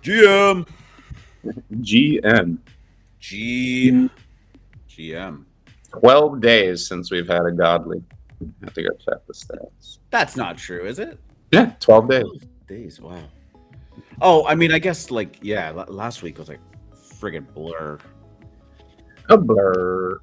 GM. GM. GM. 12 days since we've had a godly. I have to go check the stats. That's not true, is it? Yeah, 12 days. 12 days. Wow. Oh, I mean, I guess last week was like friggin' blur. A blur.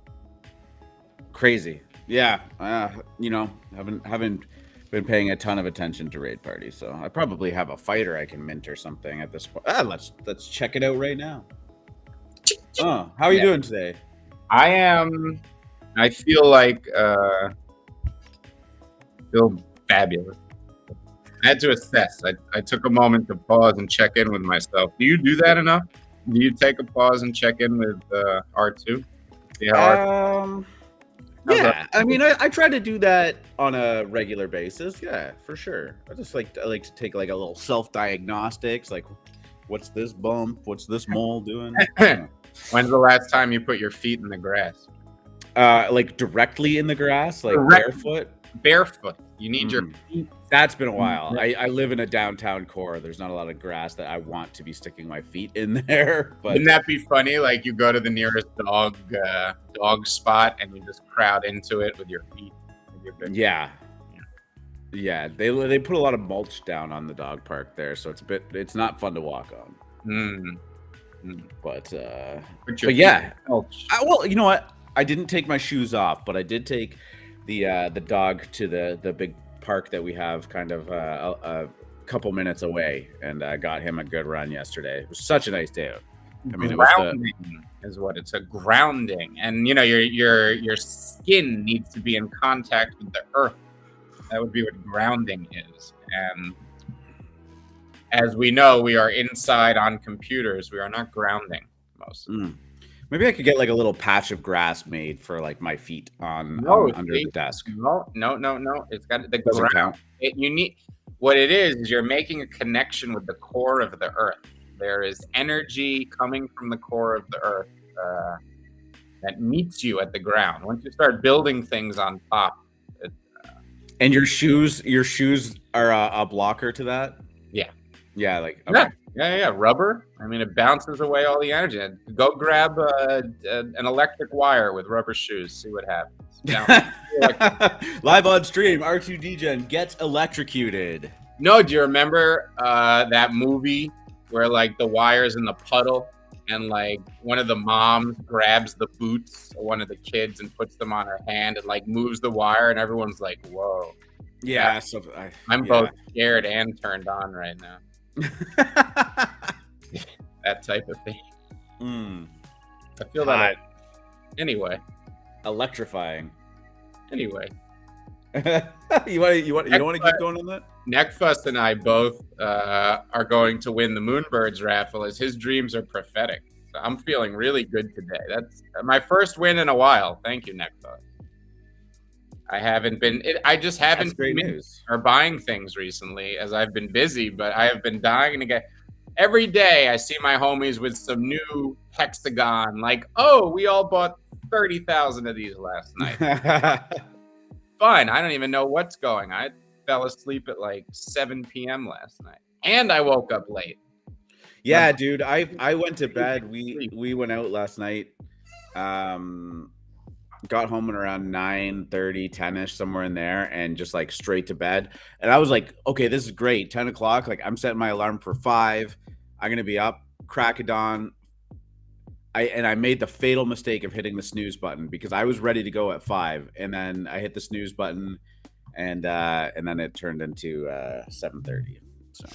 Crazy. Yeah. Haven't been paying a ton of attention to raid parties, so I probably have a fighter I can mint or something at this point. Let's check it out right now. How are you doing today? I feel fabulous. I had to assess. I took a moment to pause and check in with myself. Do you do that enough? Do you take a pause and check in with R2? Yeah, I mean, I try to do that on a regular basis. Yeah, for sure. I like to take like a little self-diagnostics, like what's this bump, what's this mole doing? When's the last time you put your feet in the grass? Like directly in the grass, like barefoot. Barefoot. You need your feet. That's been a while. I live in a downtown core. There's not a lot of grass that I want to be sticking my feet in there. But wouldn't that be funny? Like you go to the nearest dog spot and you just crowd into it with your feet. Yeah. They put a lot of mulch down on the dog park there, so it's not fun to walk on. But yeah. Well, you know what? I didn't take my shoes off, but I did take the dog to the big park that we have kind of a couple minutes away, and I got him a good run yesterday. It was such a nice day out. I mean, grounding is what it's a grounding, and your skin needs to be in contact with the earth. That would be what grounding is. And as we know, we are inside on computers. We are not grounding most of the time. Maybe I could get like a little patch of grass made for like my feet under the desk. No. It's got the Doesn't count. You need what it is you're making a connection with the core of the earth. There is energy coming from the core of the earth that meets you at the ground. Once you start building things on top. And your shoes are a blocker to that? Yeah. Yeah, like okay. Yeah. Rubber. I mean, it bounces away all the energy. Go grab an electric wire with rubber shoes. See what happens. Live on stream, R2D-Gen gets electrocuted. No, do you remember that movie where like the wire's in the puddle and like one of the moms grabs the boots of one of the kids and puts them on her hand and like moves the wire and everyone's like, whoa. Yeah. I'm both scared and turned on right now. That type of thing. I feel that. Anyway, electrifying. Anyway, you want to keep going on that? Neckfuss and I both are going to win the Moonbirds raffle, as his dreams are prophetic. So I'm feeling really good today. That's my first win in a while. Thank you, Neckfuss. I just haven't been buying things recently as I've been busy, but I have been dying to get. Every day I see my homies with some new hexagon, like, oh, we all bought 30,000 of these last night. Fine, I don't even know what's going on. I fell asleep at like 7 p.m. last night, and I woke up late. Yeah, dude, I went to bed. We went out last night. Got home at around 9:30, 10ish, somewhere in there, and just like straight to bed. And I was like, okay, this is great. 10 o'clock. Like I'm setting my alarm for 5. I'm gonna be up, crack of dawn. I made the fatal mistake of hitting the snooze button because I was ready to go at 5, and then I hit the snooze button, and then it turned into 7:30. So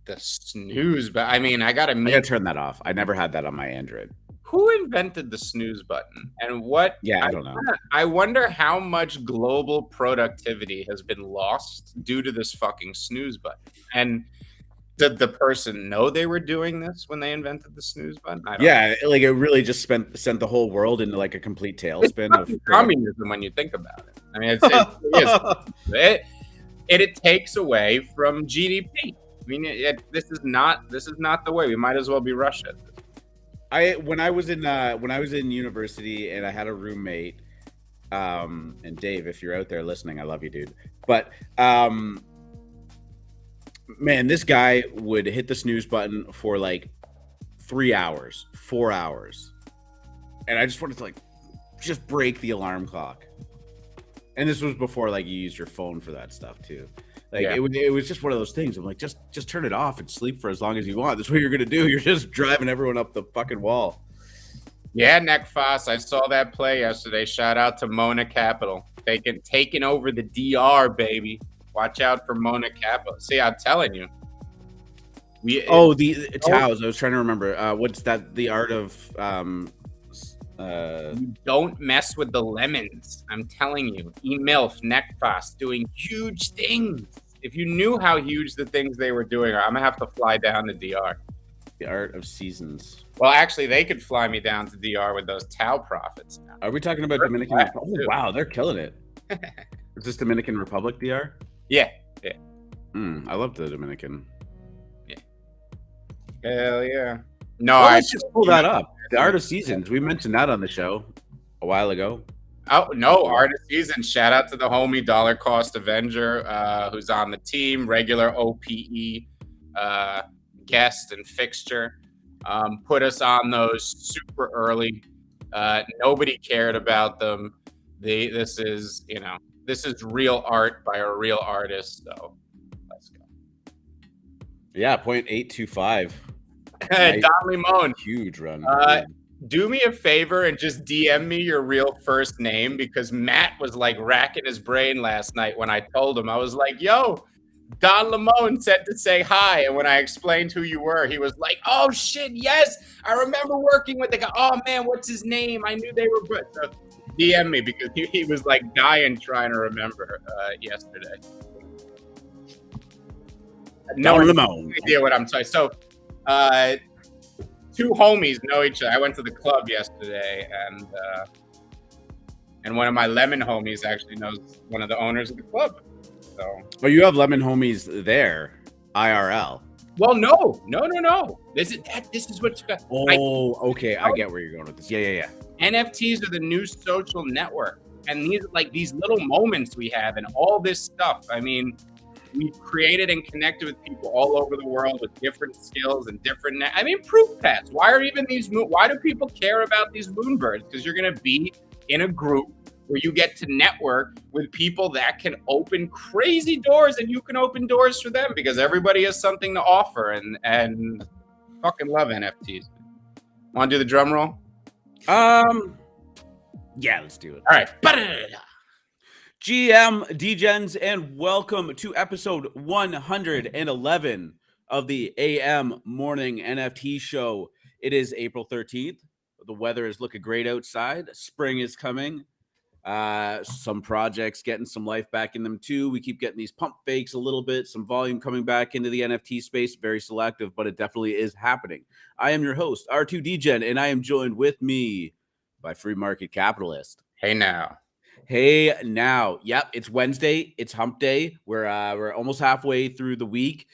the snooze, but I mean, I gotta turn that off. I never had that on my Android. Who invented the snooze button and what? Yeah, I don't know. I wonder how much global productivity has been lost due to this fucking snooze button. And did the person know they were doing this when they invented the snooze button? I don't know. Like it really just sent the whole world into like a complete tailspin of communism when you think about it. I mean, it takes away from GDP. I mean, this is not the way. We might as well be Russia. When I was in university and I had a roommate, and Dave, if you're out there listening, I love you, dude. But Man, this guy would hit the snooze button for like 3 hours, 4 hours. And I just wanted to like just break the alarm clock. And this was before like you used your phone for that stuff too. Like it was just one of those things. I'm like, just turn it off and sleep for as long as you want. That's what you're gonna do. You're just driving everyone up the fucking wall. Yeah, Nekfas, I saw that play yesterday. Shout out to Mona Capital. Taking over the DR, baby. Watch out for Mona Capital. See, I'm telling you. The Taos. I was trying to remember. What's that? The art of you don't mess with the lemons. I'm telling you. Emilf, Nekfas, doing huge things. If you knew how huge the things they were doing are, I'm gonna have to fly down to DR. The art of seasons. Well, actually, they could fly me down to DR with those Tau profits now. Are we talking about Dominican Republic? Oh, wow, they're killing it. Is this Dominican Republic DR? Yeah. I love the Dominican. Yeah. Hell yeah. No, let's just pull that up. The art of seasons. We mentioned that on the show a while ago. Oh, no, art of seasons. Shout out to the homie Dollar Cost Avenger, who's on the team, regular OPE guest and fixture. Put us on those super early. Nobody cared about them. This is real art by a real artist. So let's go. Yeah, 0.825. Don Limon. Huge run. Do me a favor and just DM me your real first name, because Matt was like racking his brain last night when I told him. I was like, yo, Don Limon said to say hi. And when I explained who you were, he was like, oh shit, yes, I remember working with the guy. Oh man, what's his name? I knew they were good. So DM me, because he was like dying trying to remember yesterday. No idea what I'm talking. So two homies know each other. I went to the club yesterday, and one of my lemon homies actually knows one of the owners of the club. So, well, you have lemon homies there, IRL. Well, no. This is what you got. Oh, okay. I get where you're going with this. Yeah. NFTs are the new social network, and these little moments we have, and all this stuff. I mean, we've created and connected with people all over the world with different skills and different. I mean, proof pets. Why do people care about these moonbirds? Because you're going to be in a group where you get to network with people that can open crazy doors, and you can open doors for them, because everybody has something to offer, and fucking love NFTs. Want to do the drum roll? Yeah, let's do it. All right. GM Degens, and welcome to episode 111 of the AM Morning NFT Show. It is April 13th. The weather is looking great outside. Spring is coming. Some projects getting some life back in them too. We keep getting these pump fakes a little bit, some volume coming back into the NFT space. Very selective, but it definitely is happening. I am your host, R2 Degen, and I am joined with me by Free Market Capitalist. Hey now. Yep, it's Wednesday. It's hump day. We're almost halfway through the week.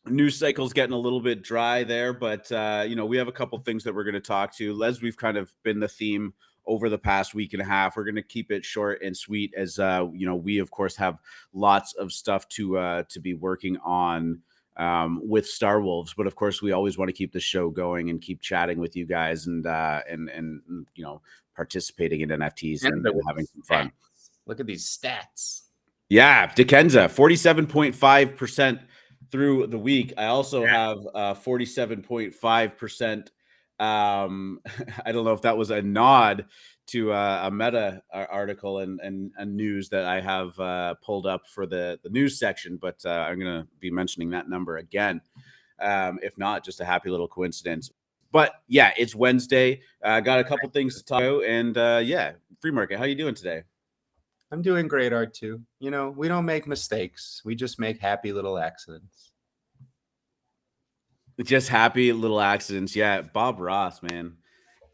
News cycle's getting a little bit dry there, but we have a couple things that we're going to talk to. Les, we've kind of been the theme over the past week and a half. We're going to keep it short and sweet, as we of course have lots of stuff to be working on with Star Wolves, but of course we always want to keep the show going and keep chatting with you guys and participating in NFTs and having some fun. Look at these stats. Yeah, Dekenza 47.5% through the week. I also have 47.5%. I don't know if that was a nod to a Meta article and news that I have pulled up for the news section, but I'm going to be mentioning that number again. If not, just a happy little coincidence. But yeah, it's Wednesday. Got a couple things to talk about, and Free Market, how you doing today? I'm doing great, R2. We don't make mistakes. We just make happy little accidents. Just happy little accidents. Yeah, Bob Ross, man,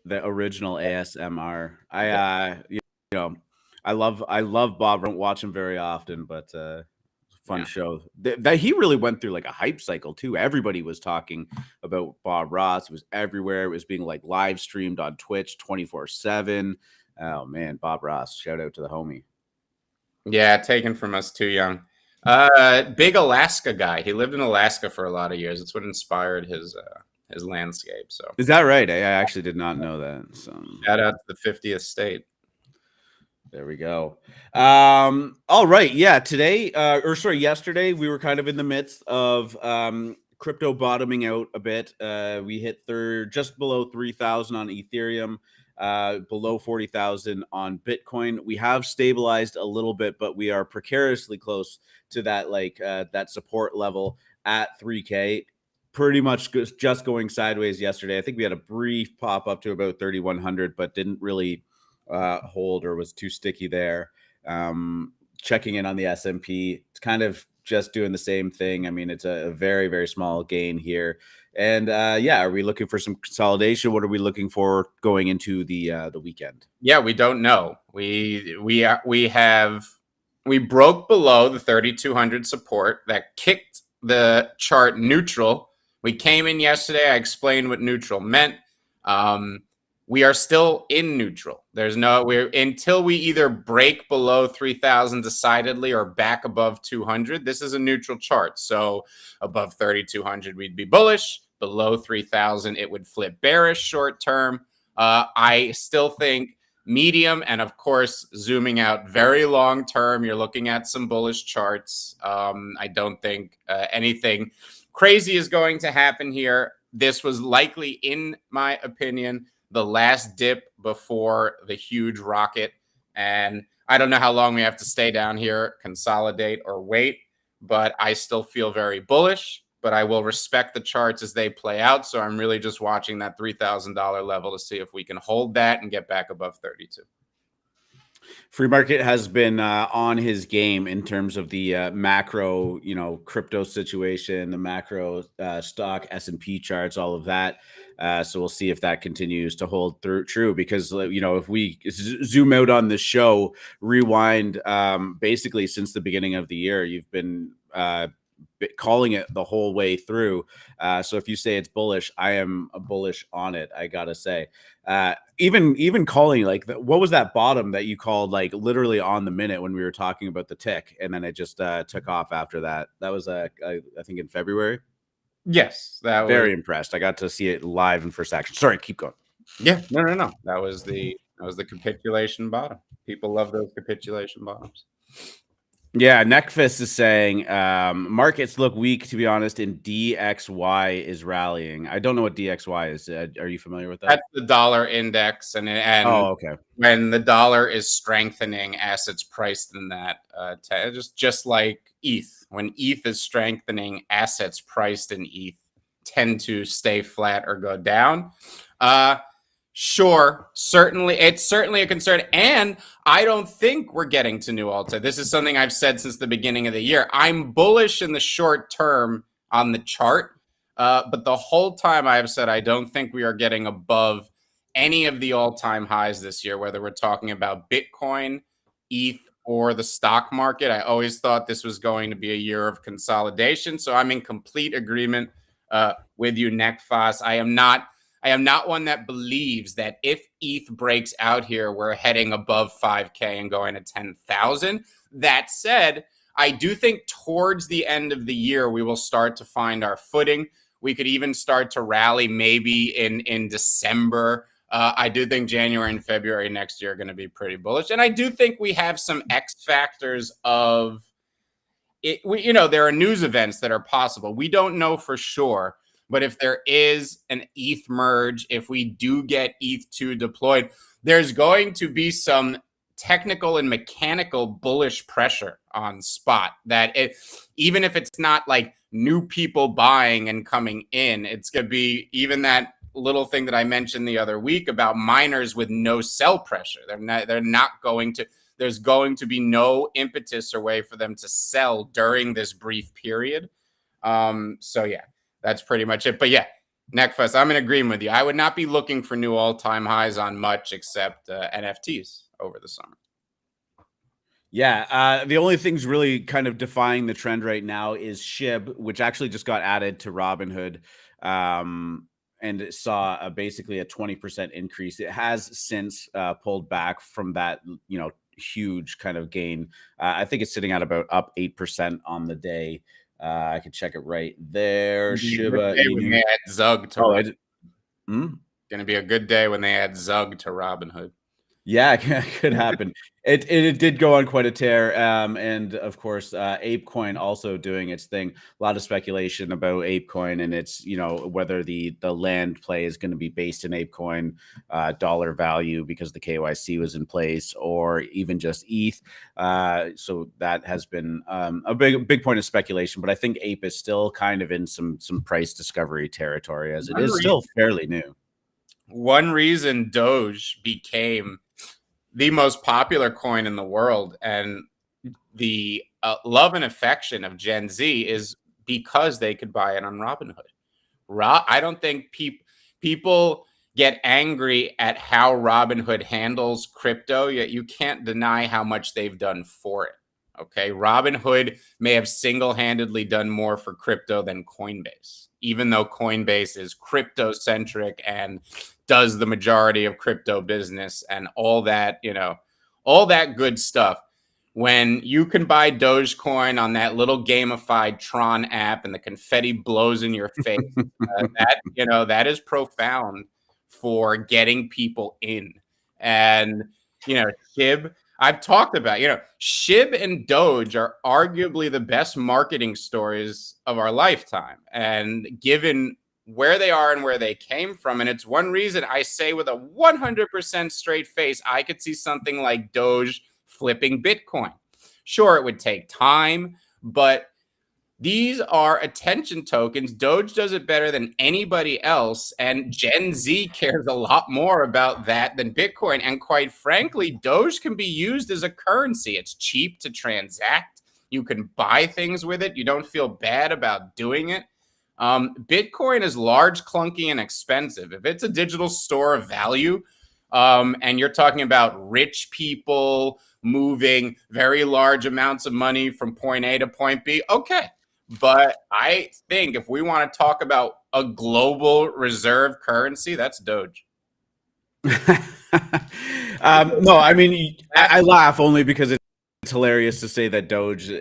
the original ASMR. I love Bob. I don't watch him very often, but fun show. That he really went through like a hype cycle too. Everybody was talking about Bob Ross. It was everywhere. It was being like live streamed on Twitch 24/7. Oh man, Bob Ross! Shout out to the homie. Yeah, taken from us too young. Big Alaska guy. He lived in Alaska for a lot of years. It's what inspired his landscape. So is that right? I actually did not know that. So shout out to the 50th state. There we go. All right. Yeah. Today, yesterday, we were kind of in the midst of crypto bottoming out a bit. We hit just below 3,000 on Ethereum, below 40,000 on Bitcoin. We have stabilized a little bit, but we are precariously close to that, that support level at 3K. Pretty much just going sideways yesterday. I think we had a brief pop up to about 3,100, but didn't really hold or was too sticky there. Checking in on the S&P, it's kind of just doing the same thing. I mean, it's a very, very small gain here. And are we looking for some consolidation? What are we looking for going into the weekend? Yeah, we don't know. We broke below the 3,200 support that kicked the chart neutral. We came in yesterday. I explained what neutral meant. We are still in neutral. Until we either break below 3,000 decidedly or back above 200. This is a neutral chart. So above 3,200, we'd be bullish. Below 3,000, it would flip bearish short term. I still think medium and, of course, zooming out very long term, you're looking at some bullish charts. I don't think anything crazy is going to happen here. This was likely, in my opinion, the last dip before the huge rocket. And I don't know how long we have to stay down here, consolidate or wait, but I still feel very bullish, but I will respect the charts as they play out. So I'm really just watching that $3,000 level to see if we can hold that and get back above 32. Free market has been on his game in terms of the macro, crypto situation, the macro stock S&P charts, all of that. So we'll see if that continues to hold true, because, if we zoom out on the show, rewind, basically since the beginning of the year, you've been calling it the whole way through. So if you say it's bullish, I am bullish on it. I gotta say, even calling what was that bottom that you called literally on the minute when we were talking about the tick, and then it just took off after that. That was I think in February. Yes, that very impressed. I got to see it live in first action. Sorry, keep going. Yeah, no. That was the capitulation bottom. People love those capitulation bottoms. Yeah, Neckfist is saying markets look weak, to be honest, and DXY is rallying. I don't know what DXY is. Are you familiar with that? That's the dollar index, and okay. When the dollar is strengthening, assets priced in that just like ETH. When ETH is strengthening, assets priced in ETH tend to stay flat or go down. Sure, certainly, it's certainly a concern, and I don't think we're getting to new all-time. This is something I've said since the beginning of the year. I'm bullish in the short term on the chart, but the whole time I've said I don't think we are getting above any of the all-time highs this year, whether we're talking about Bitcoin, ETH, or the stock market. I always thought this was going to be a year of consolidation, so I'm in complete agreement with you, Neckfoss. I am not one that believes that if ETH breaks out here, we're heading above 5K and going to 10,000. That said, I do think towards the end of the year, we will start to find our footing. We could even start to rally maybe in December. I do think January and February next year are going to be pretty bullish. And I do think we have some X factors of it. There are news events that are possible. We don't know for sure. But if there is an ETH merge, if we do get ETH2 deployed, there's going to be some technical and mechanical bullish pressure on spot that even if it's not like new people buying and coming in, it's going to be even that little thing that I mentioned the other week about miners with no sell pressure. They're not going to, there's going to be no impetus or way for them to sell during this brief period. So yeah. That's pretty much it. But yeah, Neckfest, I'm in agreement with you. I would not be looking for new all-time highs on much except NFTs over the summer. Yeah, the only things really kind of defying the trend right now is SHIB, which actually just got added to Robinhood, and it saw basically a 20% increase. It has since pulled back from that, huge kind of gain. I think it's sitting at about up 8% on the day. I could check it right there. Shiba Inu. When they add Zug to Gonna be a good day when they add Zug to Robinhood. Yeah, it could happen. It did go on quite a tear, and of course, ApeCoin also doing its thing. A lot of speculation about ApeCoin, and it's whether the land play is going to be based in ApeCoin dollar value because the KYC was in place, or even just ETH. So that has been a big point of speculation. But I think Ape is still kind of in some price discovery territory, as it is still fairly new. One reason Doge became the most popular coin in the world and the love and affection of Gen Z is because they could buy it on Robinhood. I don't think people get angry at how Robinhood handles crypto, yet you can't deny how much they've done for it. Okay, Robinhood may have single-handedly done more for crypto than Coinbase, even though Coinbase is crypto-centric and does the majority of crypto business and all that, all that good stuff. When you can buy Dogecoin on that little gamified Tron app and the confetti blows in your face, that is profound for getting people in. And, SHIB, I've talked about, SHIB and Doge are arguably the best marketing stories of our lifetime. And given where they are and where they came from, and it's one reason I say with a 100% straight face, I could see something like Doge flipping Bitcoin. Sure, it would take time, but these are attention tokens. Doge does it better than anybody else, and Gen Z cares a lot more about that than Bitcoin. And quite frankly, Doge can be used as a currency. It's cheap to transact. You can buy things with it. You don't feel bad about doing it. Bitcoin is large, clunky, and expensive. If it's a digital store of value, and you're talking about rich people moving very large amounts of money from point A to point B, okay. But I think if we want to talk about a global reserve currency, that's Doge. No, I mean, I laugh only because it's hilarious to say that Doge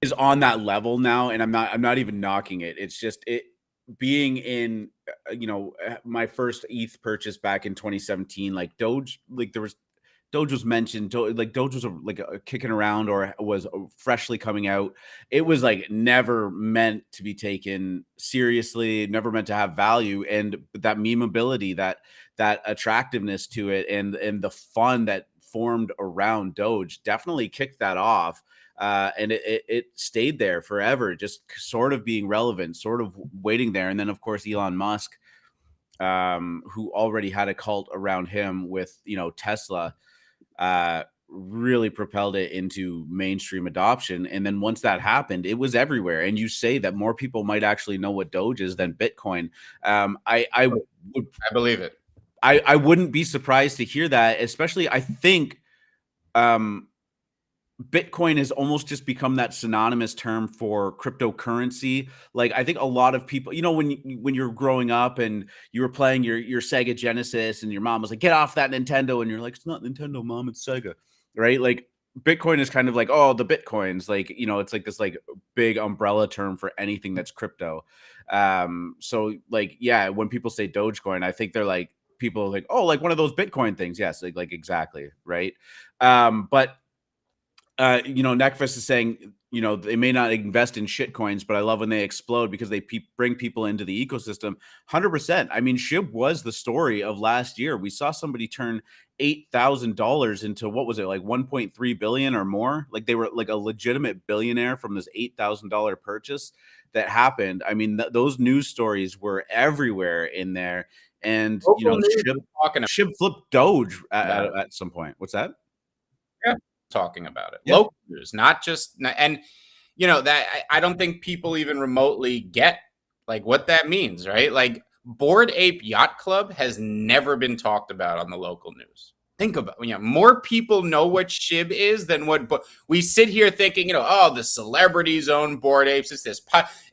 is on that level now, and I'm not even knocking it. It's just it being in my first ETH purchase back in 2017, like Doge, like Doge was mentioned, like Doge was kicking around or was freshly coming out. It was like never meant to be taken seriously, never meant to have value. And that memeability, that attractiveness to it, and the fun that formed around Doge definitely kicked that off. And it stayed there forever, just sort of being relevant, sort of waiting there. And then, of course, Elon Musk, who already had a cult around him with, Tesla, really propelled it into mainstream adoption. And then once that happened, it was everywhere. And you say that more people might actually know what Doge is than Bitcoin. I believe it. I wouldn't be surprised to hear that, especially I think Bitcoin has almost just become that synonymous term for cryptocurrency. Like, I think a lot of people, when you're growing up and you were playing your Sega Genesis and your mom was like, get off that Nintendo. And you're like, it's not Nintendo, mom, it's Sega. Right. Like, Bitcoin is kind of like, oh, the Bitcoins, like, it's like this like big umbrella term for anything that's crypto. So like, yeah, when people say Dogecoin, I think they're like, people are like, oh, like one of those Bitcoin things. Yes. Like exactly. Right. But Nekfest is saying, they may not invest in shit coins, but I love when they explode because they bring people into the ecosystem. 100%. I mean, SHIB was the story of last year. We saw somebody turn $8,000 into, what was it, like 1.3 billion or more? Like they were like a legitimate billionaire from this $8,000 purchase that happened. I mean, those news stories were everywhere in there. And, SHIB flipped Doge at some point. What's that? Yeah. Talking about it. Yeah. Local news, not just, and that I don't think people even remotely get like what that means, right? Like Bored Ape Yacht Club has never been talked about on the local news. Think about more people know what SHIB is than what we sit here thinking, oh, the celebrities own Bored Apes. It's this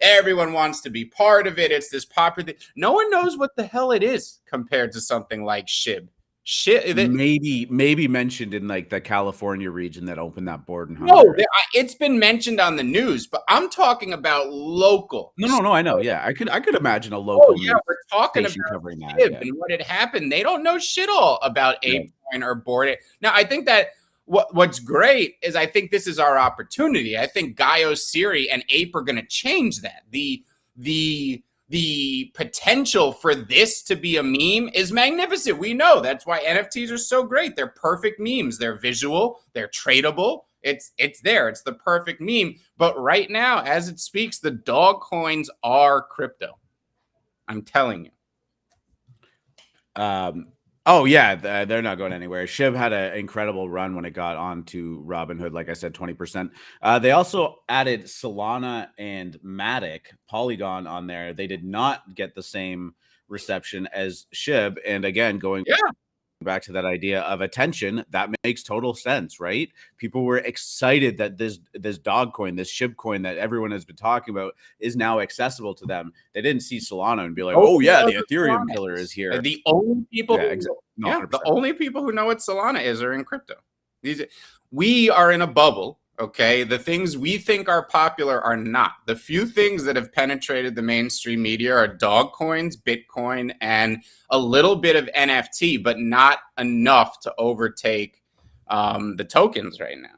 everyone wants to be part of it. It's this popular thing. No one knows what the hell it is compared to something like SHIB. shit. Maybe mentioned in like the California region that opened that Borden No, Hunger. it's been mentioned on the news, but I'm talking about local. No, I know. Yeah, I could imagine a Oh local yeah, news we're talking about station covering that. SHIB Yeah. and what had happened. They don't know shit all about Right. ApeCoin or Bored Ape. Now, I think that what's great is I think this is our opportunity. I think Gaio, Siri, and Ape are going to change that. The potential for this to be a meme is magnificent. We know that's why NFTs are so great. They're perfect memes. They're visual. They're tradable. It's there. It's the perfect meme. But right now, as it speaks, the dog coins are crypto. I'm telling you. Oh yeah, they're not going anywhere. SHIB had an incredible run when it got onto Robinhood. Like I said, 20%. They also added Solana and Matic, Polygon on there. They did not get the same reception as SHIB. And again, going back to that idea of attention, that makes total sense, right? People were excited that this dog coin, this SHIB coin that everyone has been talking about is now accessible to them. They didn't see Solana and be like, oh yeah, the Ethereum killer is here. The only people the only people who know what Solana is are in crypto. We are in a bubble. Okay, the things we think are popular are not. The few things that have penetrated the mainstream media are dog coins, Bitcoin, and a little bit of NFT, but not enough to overtake the tokens right now.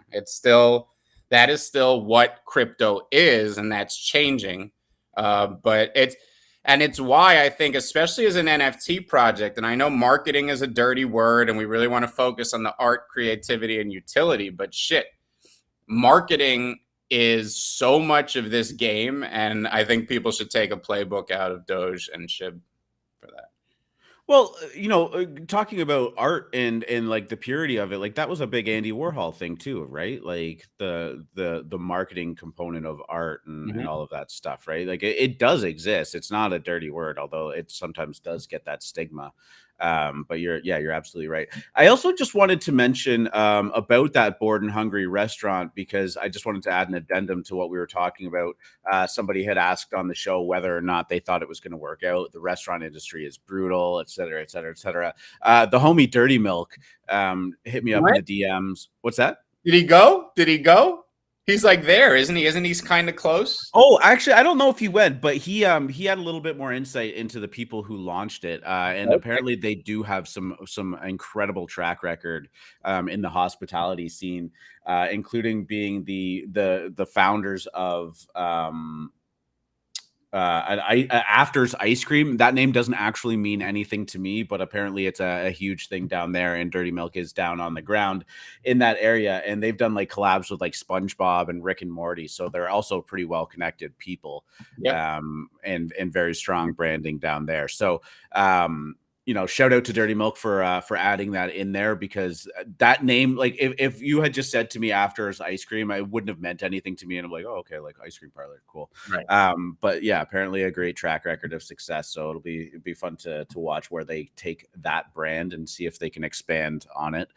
That is still what crypto is, and that's changing. But it's why I think, especially as an NFT project, and I know marketing is a dirty word, and we really want to focus on the art, creativity, and utility, but shit. Marketing is so much of this game, and I think people should take a playbook out of Doge and SHIB for that. Well, talking about art and like the purity of it, like that was a big Andy Warhol thing too, right? Like the marketing component of art and all of that stuff, right? Like it does exist. It's not a dirty word, although it sometimes does get that stigma. But you're absolutely right. I also just wanted to mention about that Bored and Hungry restaurant, because I just wanted to add an addendum to what we were talking about. Somebody had asked on the show whether or not they thought it was going to work out. The restaurant industry is brutal, et cetera, et cetera, et cetera. The homie Dirty Milk hit me up in the DMs. What's that? Did he go? He's like there, isn't he? Isn't he kind of close? Oh, actually, I don't know if he went, but he had a little bit more insight into the people who launched it, and apparently they do have some incredible track record in the hospitality scene, including being the founders of After's Ice Cream. That name doesn't actually mean anything to me, but apparently it's a huge thing down there, and Dirty Milk is down on the ground in that area, and they've done like collabs with like SpongeBob and Rick and Morty, so they're also pretty well connected people. And very strong branding down there. So shout out to Dirty Milk for adding that in there, because that name, like if you had just said to me After's Ice Cream, I wouldn't have meant anything to me, and I'm like, oh, okay, like ice cream parlor, cool. Right. But yeah, apparently a great track record of success. So it'll be fun to watch where they take that brand and see if they can expand on it,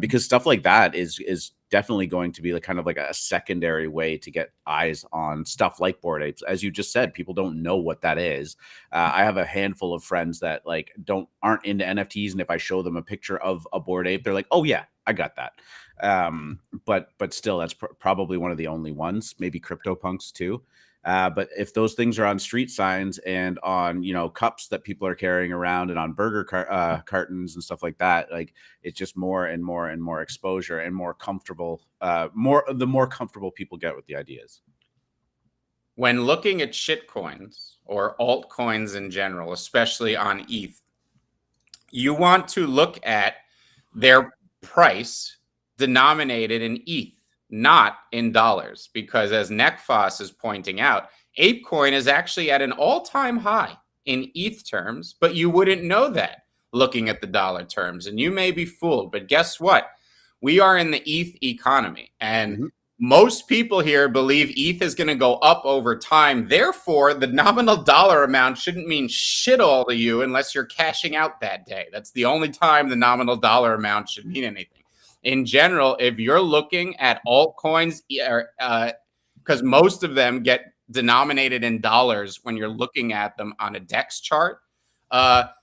because stuff like that is definitely going to be like kind of like a secondary way to get eyes on stuff like Bored Apes. As you just said, people don't know what that is. I have a handful of friends that like aren't into NFTs, and if I show them a picture of a Bored Ape, they're like, oh yeah, I got that. But still, that's probably one of the only ones. Maybe CryptoPunks too. But if those things are on street signs and on, cups that people are carrying around and on burger cartons and stuff like that, like it's just more and more and more exposure and more comfortable, the more comfortable people get with the ideas. When looking at shit coins or altcoins in general, especially on ETH, you want to look at their price denominated in ETH, not in dollars, because as Nekfos is pointing out, ApeCoin is actually at an all-time high in ETH terms, but you wouldn't know that looking at the dollar terms, and you may be fooled. But guess what? We are in the ETH economy, and most people here believe ETH is going to go up over time. Therefore, the nominal dollar amount shouldn't mean shit all to you unless you're cashing out that day. That's the only time the nominal dollar amount should mean anything. In general, if you're looking at altcoins, because most of them get denominated in dollars when you're looking at them on a DEX chart,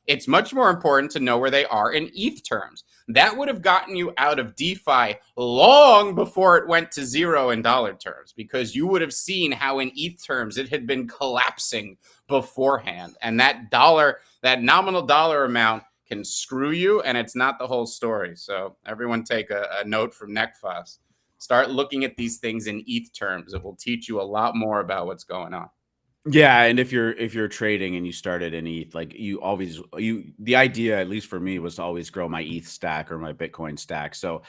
It's much more important to know where they are in ETH terms. That would have gotten you out of DeFi long before it went to zero in dollar terms, because you would have seen how in ETH terms it had been collapsing beforehand. And that nominal dollar amount can screw you, and it's not the whole story. So everyone take a note from Nekfas. Start looking at these things in ETH terms. It will teach you a lot more about what's going on. Yeah, and if you're trading and you started in ETH, like the idea, at least for me, was to always grow my ETH stack or my Bitcoin stack. So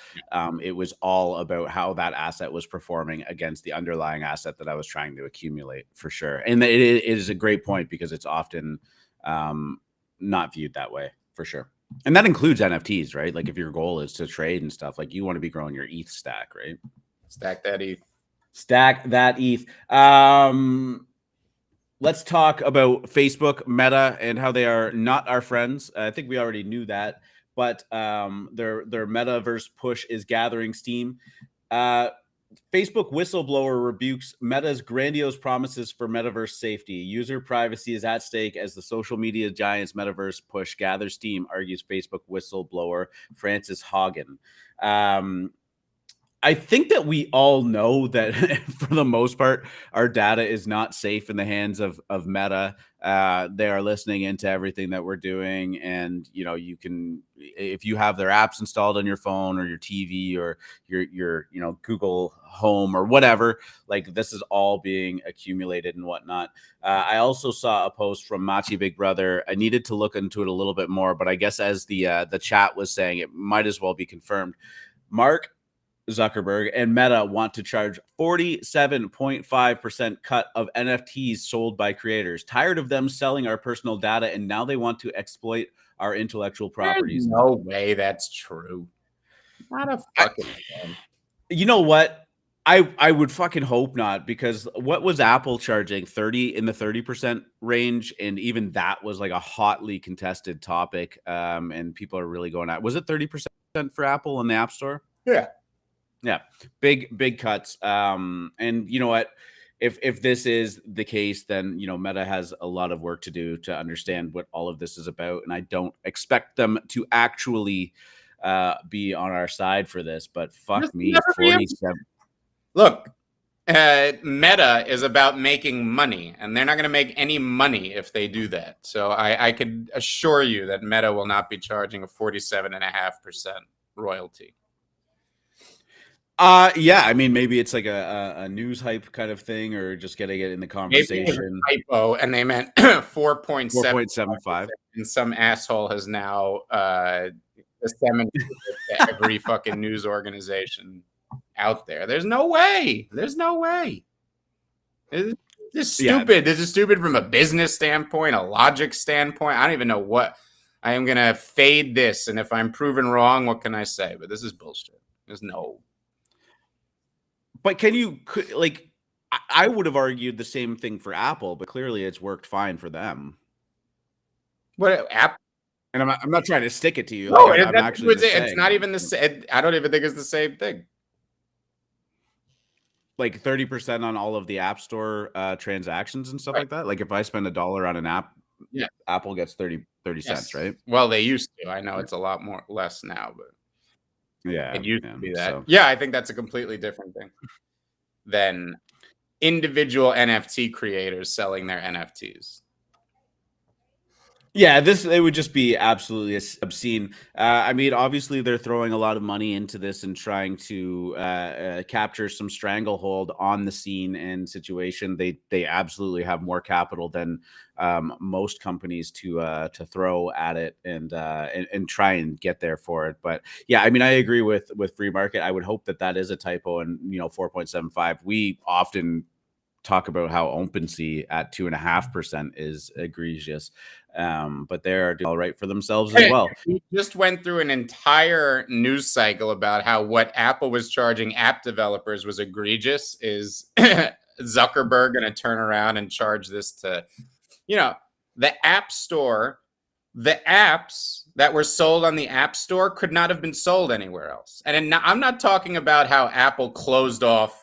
it was all about how that asset was performing against the underlying asset that I was trying to accumulate, for sure. And it is a great point, because it's often not viewed that way, for sure. And that includes NFTs, right? Like if your goal is to trade and stuff, like you want to be growing your ETH stack, right? Stack that ETH. Stack that ETH. Let's talk about Facebook, Meta, and how they are not our friends. I think we already knew that, but their metaverse push is gathering steam. Facebook whistleblower rebukes Meta's grandiose promises for metaverse safety. User privacy is at stake as the social media giant's metaverse push gathers steam, argues Facebook whistleblower Frances Haugen. I think that we all know that for the most part, our data is not safe in the hands of Meta. They are listening into everything that we're doing. And, you can, if you have their apps installed on your phone or your TV or your Google Home or whatever, like this is all being accumulated and whatnot. I also saw a post from Machi Big Brother. I needed to look into it a little bit more, but I guess as the chat was saying, it might as well be confirmed. Mark Zuckerberg and Meta want to charge 47.5% cut of NFTs sold by creators. Tired of them selling our personal data, and now they want to exploit our intellectual properties. There's no way that's true. Not a fucking thing. You know what? I would fucking hope not, because what was Apple charging? 30% range, and even that was like a hotly contested topic. And people are really going at. Was it 30% for Apple in the App Store? Yeah. Yeah, big cuts. And you know what? If this is the case, then Meta has a lot of work to do to understand what all of this is about, and I don't expect them to actually be on our side for this. But fuck me, 47. Look, Meta is about making money, and they're not going to make any money if they do that. So I can assure you that Meta will not be charging a 47.5% royalty. Yeah, I mean, maybe it's like a news hype kind of thing, or just getting it in the conversation. Maybe it was a typo, and they meant 4.75, and some asshole has now disseminated it to every fucking news organization out there. There's no way. This is stupid. Yeah. This is stupid from a business standpoint, a logic standpoint. I don't even know what. I am gonna fade this, and if I'm proven wrong, what can I say? But this is bullshit. There's no. But I would have argued the same thing for Apple, but clearly it's worked fine for them. What Apple? And I'm not trying to stick it to you. No, I'm actually it's not even the same. I don't even think it's the same thing. Like 30% on all of the App Store transactions and stuff like that. Like if I spend $1 on an app, yeah, Apple gets 30 cents, right? Well, they used to. I know it's a lot less now, but. Yeah, it used to be that. So. Yeah, I think that's a completely different thing than individual NFT creators selling their NFTs. Yeah, it would just be absolutely obscene. I mean, obviously, they're throwing a lot of money into this and trying to capture some stranglehold on the scene and situation. They absolutely have more capital than most companies to throw at it and try and get there for it. But yeah, I mean, I agree with free market. I would hope that is a typo, and 4.75. We often talk about how OpenSea at 2.5% is egregious, but they're all right for themselves as well. We just went through an entire news cycle about how what Apple was charging app developers was egregious. Is Zuckerberg going to turn around and charge this to, the App Store? The apps that were sold on the App Store could not have been sold anywhere else. And I'm not talking about how Apple closed off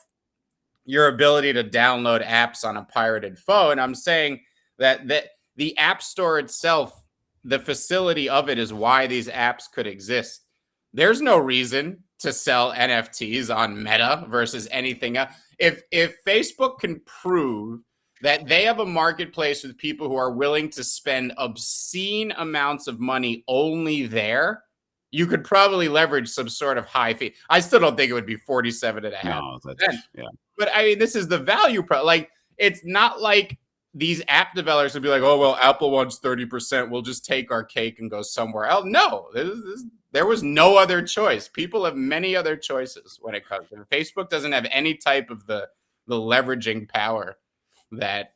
your ability to download apps on a pirated phone. I'm saying that the App Store itself the facility of it is why these apps could exist. There's no reason to sell NFTs on Meta versus anything else. If Facebook can prove that they have a marketplace with people who are willing to spend obscene amounts of money only there, you could probably leverage some sort of high fee. I still don't think it would be 47.5%. No, yeah. But I mean, this is the value like, it's not like these app developers would be like, oh, well, Apple wants 30%. We'll just take our cake and go somewhere else. No, there was no other choice. People have many other choices when it comes to it. Facebook doesn't have any type of the leveraging power that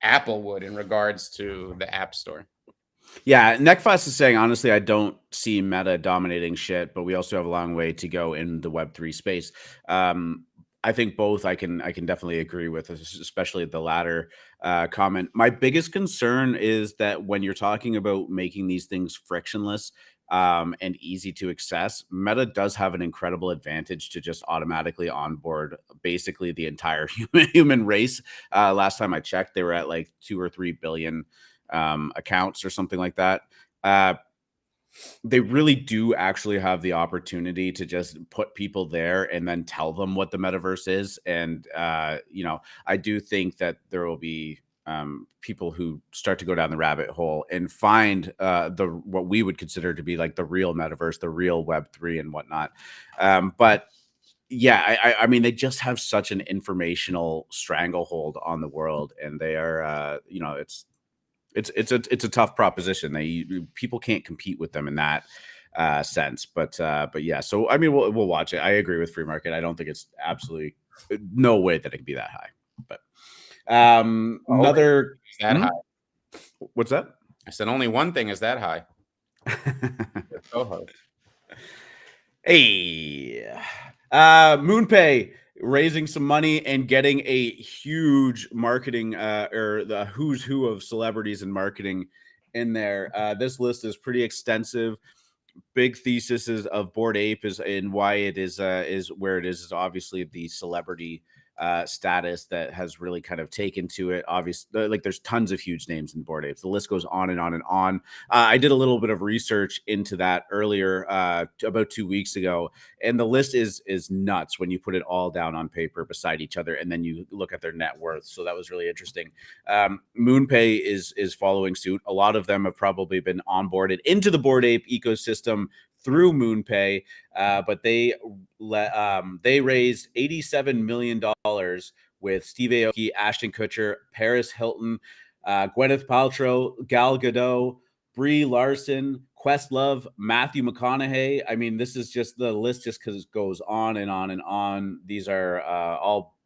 Apple would in regards to the App Store. Yeah, Neckfast is saying, honestly, I don't see Meta dominating shit, but we also have a long way to go in the Web3 space. I think both I can definitely agree with, especially the latter comment. My biggest concern is that when you're talking about making these things frictionless and easy to access, Meta does have an incredible advantage to just automatically onboard basically the entire human race. Last time I checked, they were at like 2 or 3 billion accounts or something like that. They really do actually have the opportunity to just put people there and then tell them what the metaverse is. And, you know, I do think that there will be people who start to go down the rabbit hole and find what we would consider to be like the real metaverse, the real Web3 and whatnot. But yeah, I mean, they just have such an informational stranglehold on the world, and they are, you know, it's a tough proposition. People can't compete with them in that sense. But yeah, so I mean, we'll watch it. I agree with free market. I don't think it's absolutely no way that it can be that high. But another that high. What's that? I said only one thing is that high. Hey, MoonPay raising some money and getting a huge marketing or the who's who of celebrities and marketing in there. This list is pretty extensive. Big thesis of Bored Ape is and why it is where it is obviously the celebrity status that has really kind of taken to it. Obviously, like there's tons of huge names in Bored Apes. The list goes on and on and on. I did a little bit of research into that earlier, about 2 weeks ago, and the list is nuts when you put it all down on paper beside each other, and then you look at their net worth. So that was really interesting. MoonPay is following suit. A lot of them have probably been onboarded into the Bored Ape ecosystem through MoonPay, but they raised $87 million with Steve Aoki, Ashton Kutcher, Paris Hilton, Gwyneth Paltrow, Gal Gadot, Brie Larson, Questlove, Matthew McConaughey. I mean, this is just the list just because it goes on and on and on. These are all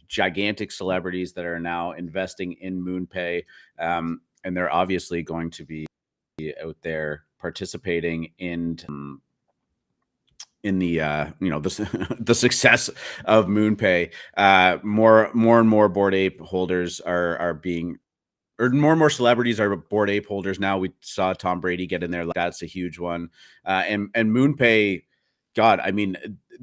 gigantic celebrities that are now investing in MoonPay, and they're obviously going to be out there participating in the you know, the success of MoonPay. More and more Bored Ape holders are being, or more and more celebrities are Bored Ape holders now. We saw Tom Brady get in there. That's a huge one. And MoonPay, God, I mean,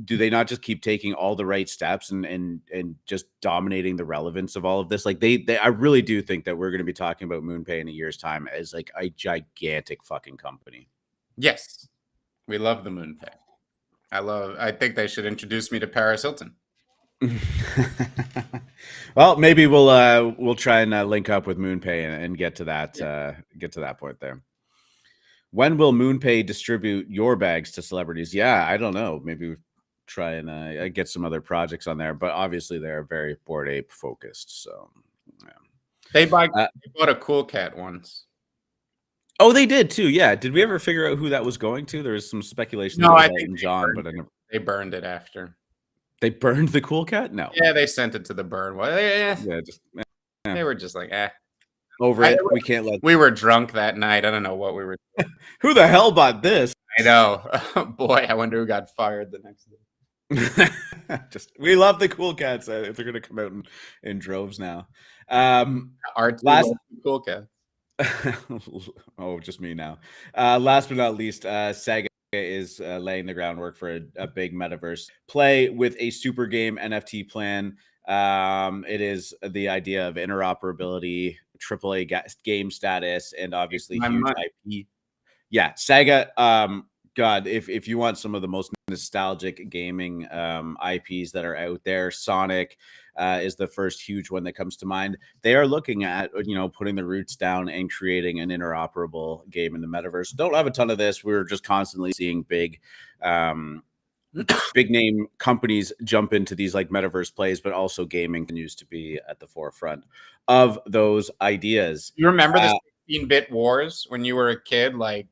do they not just keep taking all the right steps and just dominating the relevance of all of this? Like I really do think that we're going to be talking about MoonPay in a year's time as like a gigantic fucking company. Yes, we love the MoonPay. I think they should introduce me to Paris Hilton. Well, maybe we'll try and link up with MoonPay and get to that point there. When will MoonPay distribute your bags to celebrities? Yeah, I don't know. Maybe we try and get some other projects on there, but obviously they're very Bored Ape focused. So yeah. They bought a Cool Cat once. Oh, they did too. Yeah. Did we ever figure out who that was going to? There was some speculation. No, I think John, but they burned it after. They burned the Cool Cat? No. Yeah, they sent it to the burn. Well, yeah, they were just like, over it. We can't let. We were drunk that night. I don't know what we were doing. Who the hell bought this? I know. Boy, I wonder who got fired the next day. We love the Cool Cats. If they're going to come out in droves now. Our last Cool Cat. Oh, just me now. Last but not least, Sega is laying the groundwork for a big metaverse play with a super game NFT plan. It is the idea of interoperability AAA game status and obviously My huge money. IP. Yeah, Sega. God, if you want some of the most nostalgic gaming IPs that are out there, Sonic is the first huge one that comes to mind. They are looking at putting the roots down and creating an interoperable game in the metaverse. Don't have a ton of this. We're just constantly seeing big name companies jump into these like metaverse plays, but also gaming continues to be at the forefront of those ideas. You remember the 16-bit wars when you were a kid? Like,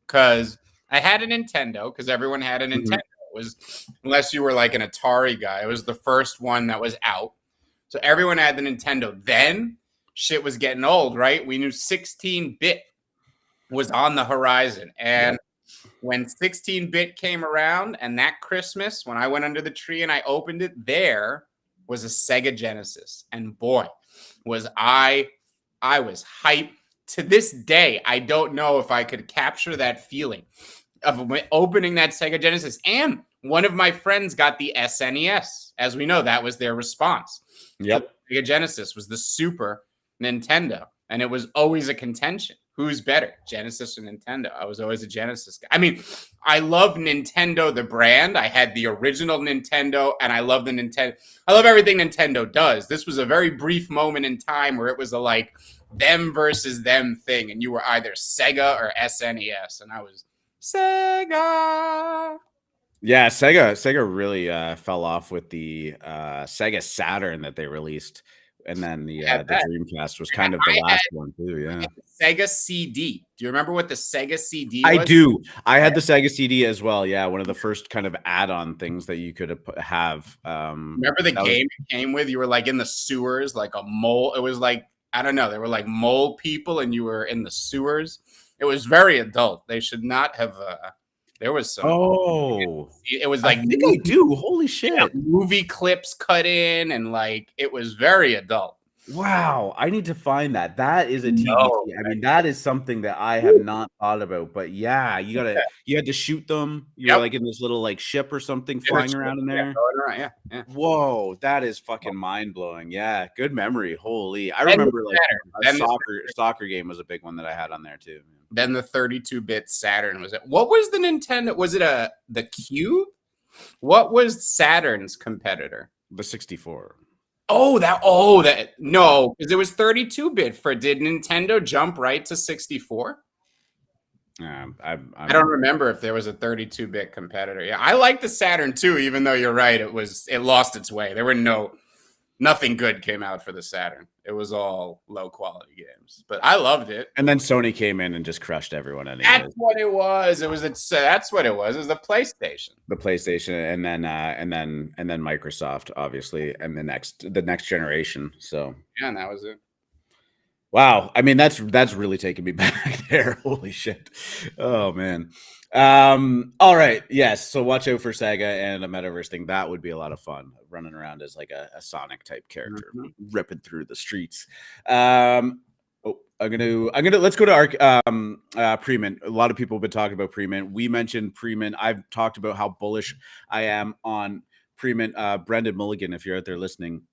because I had a Nintendo, because everyone had a Nintendo. It was, unless you were like an Atari guy, it was the first one that was out. So everyone had the Nintendo. Then shit was getting old, right? We knew 16-bit was on the horizon. And when 16-bit came around, and that Christmas, when I went under the tree and I opened it, there was a Sega Genesis. And boy, was I was hyped. To this day, I don't know if I could capture that feeling of opening that Sega Genesis. And one of my friends got the SNES. As we know, that was their response. Yep. Sega Genesis was the Super Nintendo. And it was always a contention. Who's better, Genesis or Nintendo? I was always a Genesis guy. I mean, I love Nintendo, the brand. I had the original Nintendo, and I love the Nintendo. I love everything Nintendo does. This was a very brief moment in time where it was a like them versus them thing, and you were either Sega or SNES, and I was Sega. Yeah, Sega really fell off with the Sega Saturn that they released. And then the Dreamcast was kind of the last one too. Yeah. Sega CD. Do you remember what the Sega CD was? I do. I had the Sega CD as well. Yeah, one of the first kind of add-on things that you could have. Remember the game it came with? You were like in the sewers, like a mole. It was like, I don't know. They were like mole people, and you were in the sewers. It was very adult. They should not have. There was some. Oh, it was like I think I do. Holy shit! Yeah, movie clips cut in, and like it was very adult. Wow, I need to find that. That is a TBT. I mean, that is something that I have not thought about. But yeah, you had to shoot them. You were like in this little like ship or something flying around in there. Yeah. Whoa, that is fucking mind blowing. Yeah, good memory. Holy, I remember like a soccer game was a big one that I had on there too. Then the 32-bit Saturn was it? What was the Nintendo? Was it the Cube? What was Saturn's competitor? The 64. No, because it was 32-bit. Did Nintendo jump right to 64? I don't remember if there was a 32-bit competitor. Yeah, I like the Saturn too, even though you're right, it lost its way. There were nothing good came out for the Saturn. It was all low quality games, but I loved it. And then Sony came in and just crushed everyone. Anyways. That's what it was. That's what it was. It was the PlayStation. The PlayStation, and then Microsoft, obviously, and the next generation. So yeah, and that was it. Wow, I mean that's really taking me back there. Holy shit! Oh man. All right, yes. So watch out for Sega and a metaverse thing. That would be a lot of fun, running around as like a Sonic type character, ripping through the streets. I'm gonna let's go to our Premint. A lot of people have been talking about Premint. We mentioned Premint. I've talked about how bullish I am on Premint. Brendan Mulligan, if you're out there listening,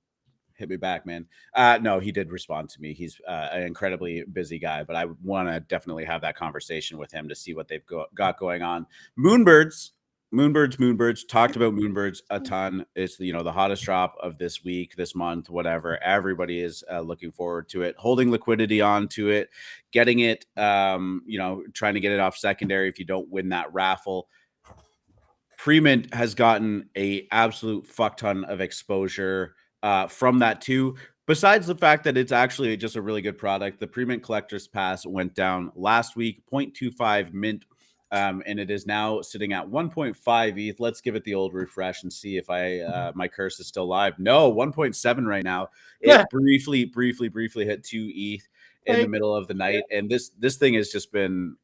hit me back, man. No, he did respond to me. He's an incredibly busy guy, but I want to definitely have that conversation with him to see what they've got going on. Moonbirds. Talked about Moonbirds a ton. It's the hottest drop of this week, this month, whatever. Everybody is looking forward to it, holding liquidity onto it, getting it, trying to get it off secondary if you don't win that raffle. Premint has gotten a absolute fuck ton of exposure from that too. Besides the fact that it's actually just a really good product, the Premint Collector's Pass went down last week, 0.25 mint, and it is now sitting at 1.5 ETH. Let's give it the old refresh and see if my curse is still live. No, 1.7 right now. It briefly hit 2 ETH in the middle of the night, and this thing has just been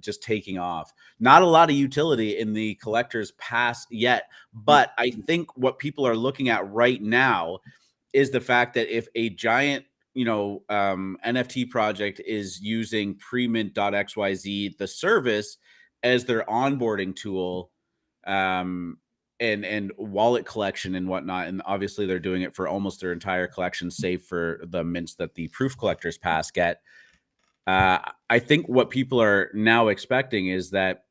just taking off. Not a lot of utility in the Collector's Pass yet, but I think what people are looking at right now is the fact that if a giant NFT project is using Premint.xyz, the service, as their onboarding tool, and wallet collection and whatnot. And obviously they're doing it for almost their entire collection, save for the mints that the proof collectors pass get. I think what people are now expecting is that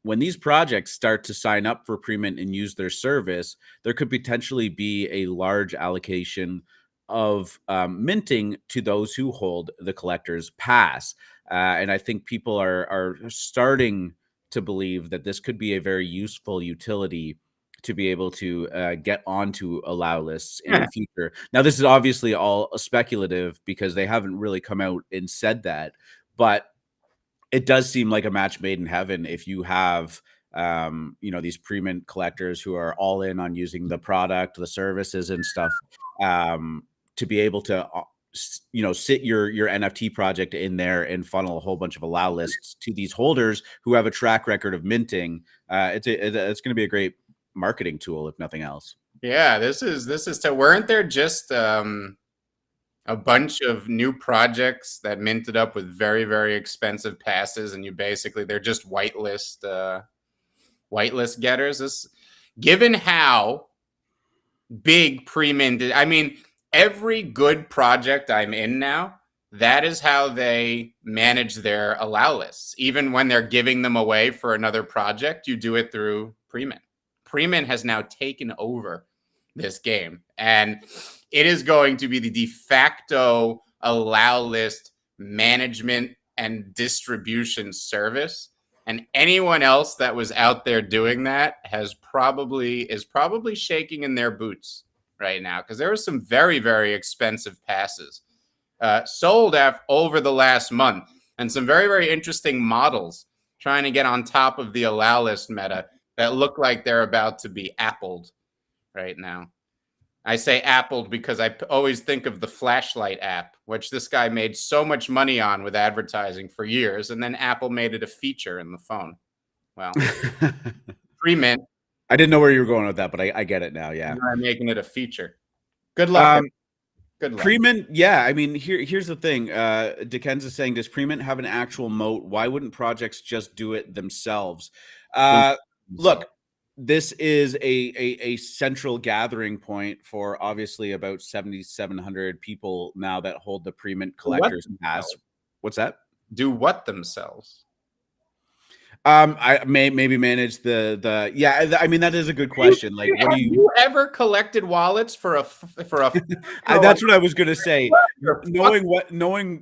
when these projects start to sign up for Premint and use their service, there could potentially be a large allocation of minting to those who hold the collector's pass. And I think people are starting to believe that this could be a very useful utility to be able to get onto allow lists in the future. Now, this is obviously all speculative because they haven't really come out and said that, but it does seem like a match made in heaven if you have these Premint collectors who are all in on using the product, the services and stuff, to be able to sit your NFT project in there and funnel a whole bunch of allow lists to these holders who have a track record of minting. It's going to be a great marketing tool, if nothing else. Yeah, this is weren't there just a bunch of new projects that minted up with very, very expensive passes, and they're just whitelist getters. Given how big Premint is, I mean, every good project I'm in now, that is how they manage their allow lists. Even when they're giving them away for another project, you do it through Premint. Premint has now taken over this game, and it is going to be the de facto allow list management and distribution service. And anyone else that was out there doing that is probably shaking in their boots right now, because there were some very, very expensive passes sold over the last month, and some very, very interesting models trying to get on top of the allow list meta that look like they're about to be appled right now. I say appled because I always think of the flashlight app, which this guy made so much money on with advertising for years, and then Apple made it a feature in the phone. Well, Premint. I didn't know where you were going with that, but I get it now. Yeah, I'm making it a feature. Good luck. Good luck. Premint, yeah. I mean, here's the thing. Dickens is saying, does Premint have an actual moat? Why wouldn't projects just do it themselves? Look, this is a central gathering point for obviously about 7,700 people now that hold the Premint collector's pass. What's that? Do what themselves? I maybe manage the yeah. I mean, that is a good question. Like, what have you ever collected wallets for a? That's what I was gonna say. Knowing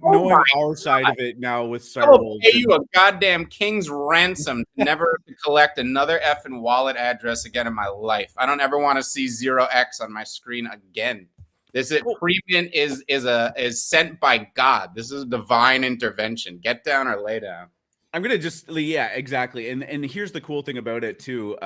our side of it now with Starbucks, I'll pay you a goddamn king's ransom to never collect another effing wallet address again in my life. I don't ever want to see 0x on my screen again. Premint is sent by God. This is a divine intervention. Get down or lay down. I'm gonna exactly. And here's the cool thing about it too.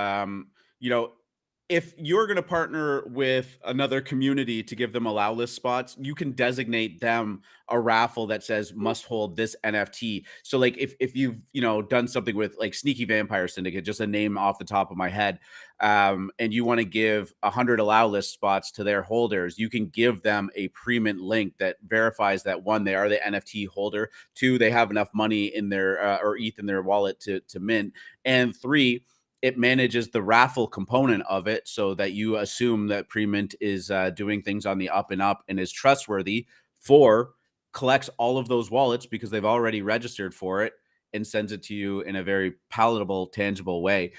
If you're going to partner with another community to give them allow list spots, you can designate them a raffle that says must hold this NFT. So like if you've, done something with like Sneaky Vampire Syndicate, just a name off the top of my head, and you want to give 100 allow list spots to their holders, you can give them a Premint link that verifies that, one, they are the NFT holder, two, they have enough money in their or ETH in their wallet to mint, and three, it manages the raffle component of it so that you assume that Premint is doing things on the up and up and is trustworthy. 4, collects all of those wallets because they've already registered for it and sends it to you in a very palatable, tangible way.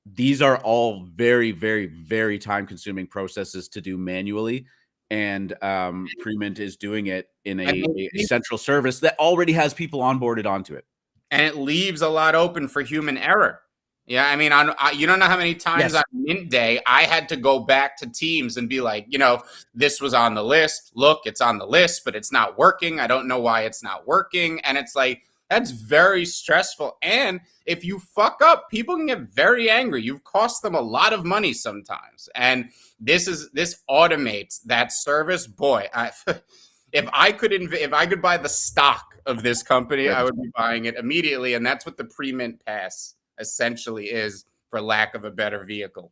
These are all very, very, very time-consuming processes to do manually. And Premint is doing it in a central service that already has people onboarded onto it. And it leaves a lot open for human error. Yeah, I mean, you don't know how many times on mint day I had to go back to teams and be like, this was on the list. Look, it's on the list, but it's not working. I don't know why it's not working. And it's like, that's very stressful. And if you fuck up, people can get very angry. You've cost them a lot of money sometimes. And this automates that service. Boy, if I could buy the stock of this company, I would be buying it immediately. And that's what the Premint Pass essentially is, for lack of a better vehicle.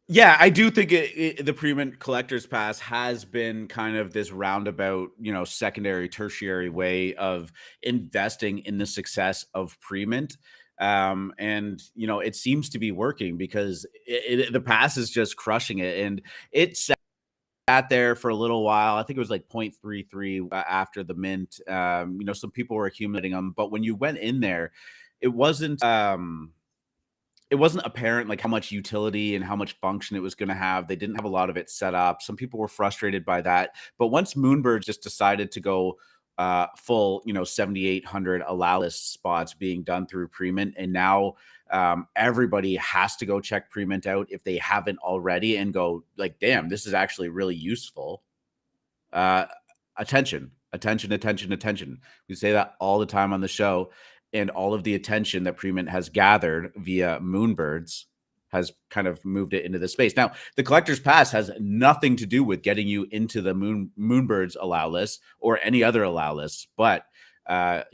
Yeah, I do think the Premint Collector's Pass has been kind of this roundabout, secondary, tertiary way of investing in the success of Premint. And it seems to be working because the pass is just crushing it, and it sat there for a little while. I think it was like 0.33 after the mint. Some people were accumulating them, but when you went in there, it wasn't it wasn't apparent like how much utility and how much function it was going to have. They didn't have a lot of it set up. Some people were frustrated by that. But once Moonbird just decided to go full, 7,800 allow list spots being done through Premint, and now everybody has to go check Premint out if they haven't already and go like, damn, this is actually really useful. Attention. We say that all the time on the show, and all of the attention that Premint has gathered via Moonbirds has kind of moved it into the space. Now, the collector's pass has nothing to do with getting you into the Moonbirds allow list or any other allow lists, but I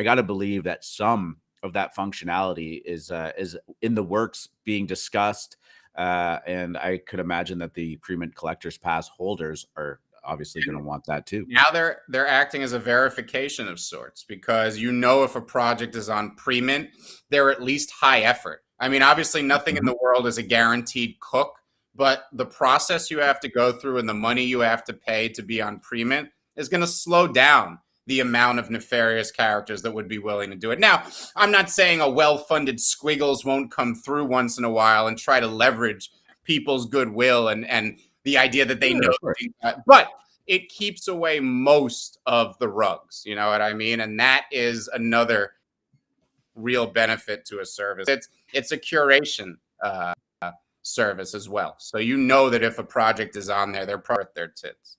got to believe that some of that functionality is in the works, being discussed, and I could imagine that the Premint collector's pass holders are obviously going to want that too. Now they're acting as a verification of sorts, because if a project is on Premint, they're at least high effort. I mean, obviously nothing in the world is a guaranteed cook, but the process you have to go through and the money you have to pay to be on Premint is going to slow down the amount of nefarious characters that would be willing to do it. Now, I'm not saying a well-funded Squiggles won't come through once in a while and try to leverage people's goodwill and the idea that they know, but it keeps away most of the rugs. You know what I mean? And that is another real benefit to a service. It's a curation service as well. So that if a project is on there, they're part of their tits.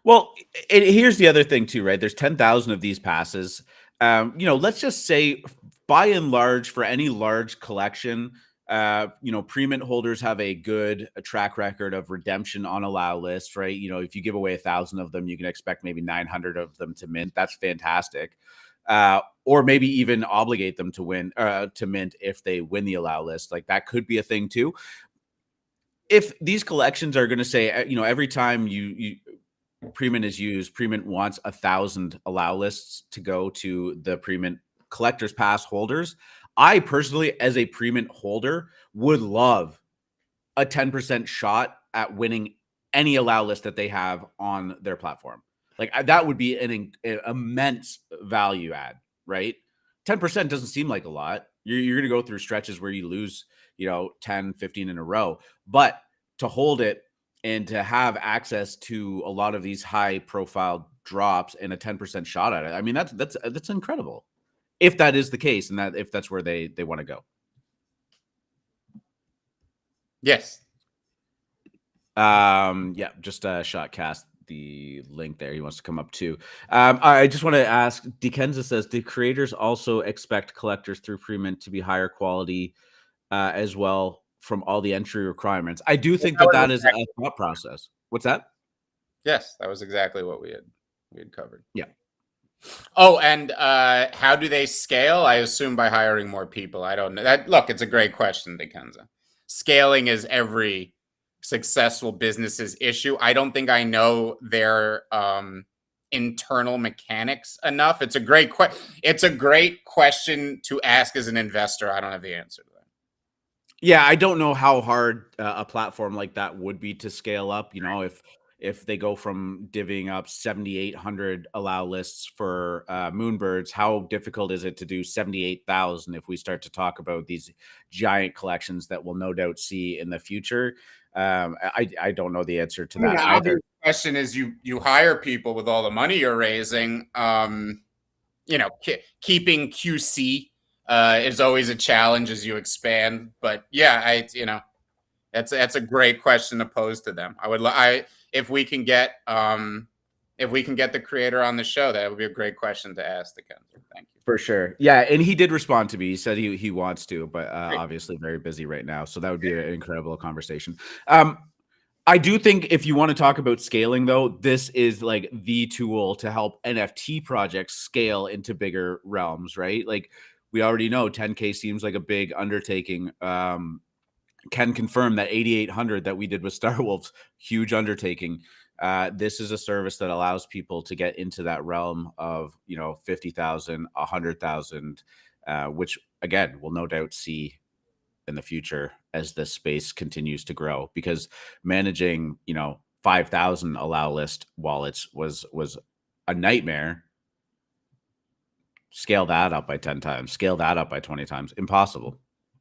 Well, here's the other thing too, right? There's 10,000 of these passes. Let's just say, by and large, for any large collection, Premint holders have a good track record of redemption on allow list, right? If you give away 1,000 of them, you can expect maybe 900 of them to mint. That's fantastic. Or maybe even obligate them to mint if they win the allow list. Like, that could be a thing too. If these collections are going to say, every time you Premint is used, Premint wants 1,000 allow lists to go to the Premint collector's pass holders, I personally, as a Premint holder, would love a 10% shot at winning any allow list that they have on their platform. Like, that would be an immense value add, right? 10% doesn't seem like a lot. You're going to go through stretches where you lose, 10, 15 in a row. But to hold it and to have access to a lot of these high profile drops and a 10% shot at it, I mean, that's incredible. If that is the case, and if that's where they want to go. Yes. Yeah, just shot cast the link there. He wants to come up too. I just want to ask, Dekenza says, do creators also expect collectors through Premint to be higher quality as well from all the entry requirements? I do think that is a thought process. What's that? Yes, that was exactly what we had covered. Yeah. Oh, and how do they scale? I assume by hiring more people. I don't know. Look, it's a great question, Dekenza. Scaling is every successful business's issue. I don't think I know their internal mechanics enough. It's a great question to ask as an investor. I don't have the answer to that. Yeah, I don't know how hard a platform like that would be to scale up. If they go from divvying up 7,800 allow lists for Moonbirds, how difficult is it to do 78,000 if we start to talk about these giant collections that we'll no doubt see in the future? I don't know the answer to that either. The question is, you hire people with all the money you're raising. Keeping QC is always a challenge as you expand. But yeah, that's a great question to pose to them. If we can get the creator on the show, that would be a great question to ask the Kenzer. Thank you. For sure. Yeah, and he did respond to me. He said he wants to, but obviously very busy right now. So that would be an incredible conversation. I do think if you want to talk about scaling, though, this is like the tool to help NFT projects scale into bigger realms, right? Like, we already know 10K seems like a big undertaking. Can confirm that 8,800 that we did with Star Wolves, huge undertaking. This is a service that allows people to get into that realm of 50,000, 100,000, which again we'll no doubt see in the future as this space continues to grow, because managing 5,000 allow list wallets was a nightmare. Scale that up by 10 times, scale that up by 20 times, impossible.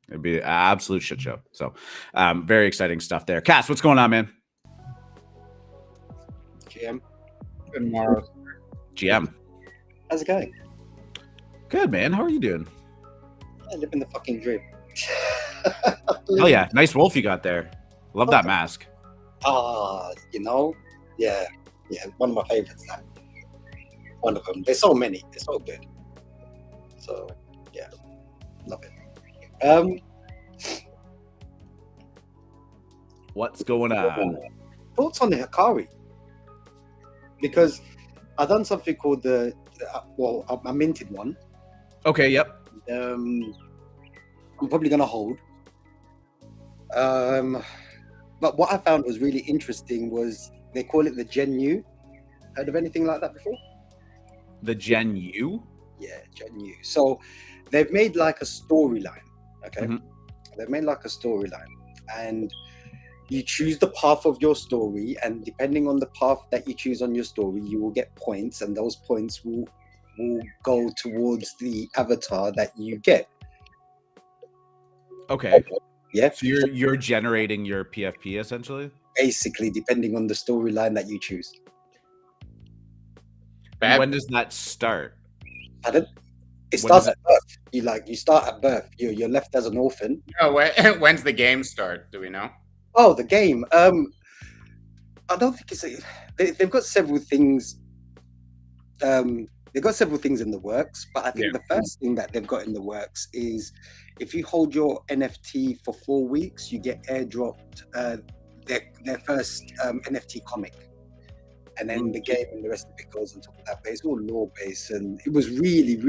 It'd be an absolute shit show. So very exciting stuff there. Cass, what's going on, man? GM. Good morrow. GM. How's it going? Good, man. How are you doing? I live in the fucking dream. Oh yeah, nice wolf you got there. Love that mask. Yeah, one of my favorites. That one of them. There's so many. They're so good. So yeah, love it. What's going on? Thoughts on the Hikari? Because I've done something called I minted one. Okay, yep. I'm probably gonna hold. But what I found was really interesting was they call it the Gen U. Heard of anything like that before? The Gen U? Yeah, Gen U. So they've made like a storyline. Okay. Mm-hmm. They've made like a storyline, and you choose the path of your story, and depending on the path that you choose on your story, you will get points, and those points will go towards the avatar that you get. Okay. Yeah. So you're generating your PFP essentially? Basically, depending on the storyline that you choose. When does that start? Pardon? It starts at birth. You start at birth. You're left as an orphan. No, when's the game start? Do we know? Oh, the game. I don't think it's. They've got several things. They've got several things in the works, but I think the first thing that they've got in the works is if you hold your NFT for 4 weeks, you get airdropped their first NFT comic. And then the game and the rest of it goes on top of that. But it's all lore-based, and it was really,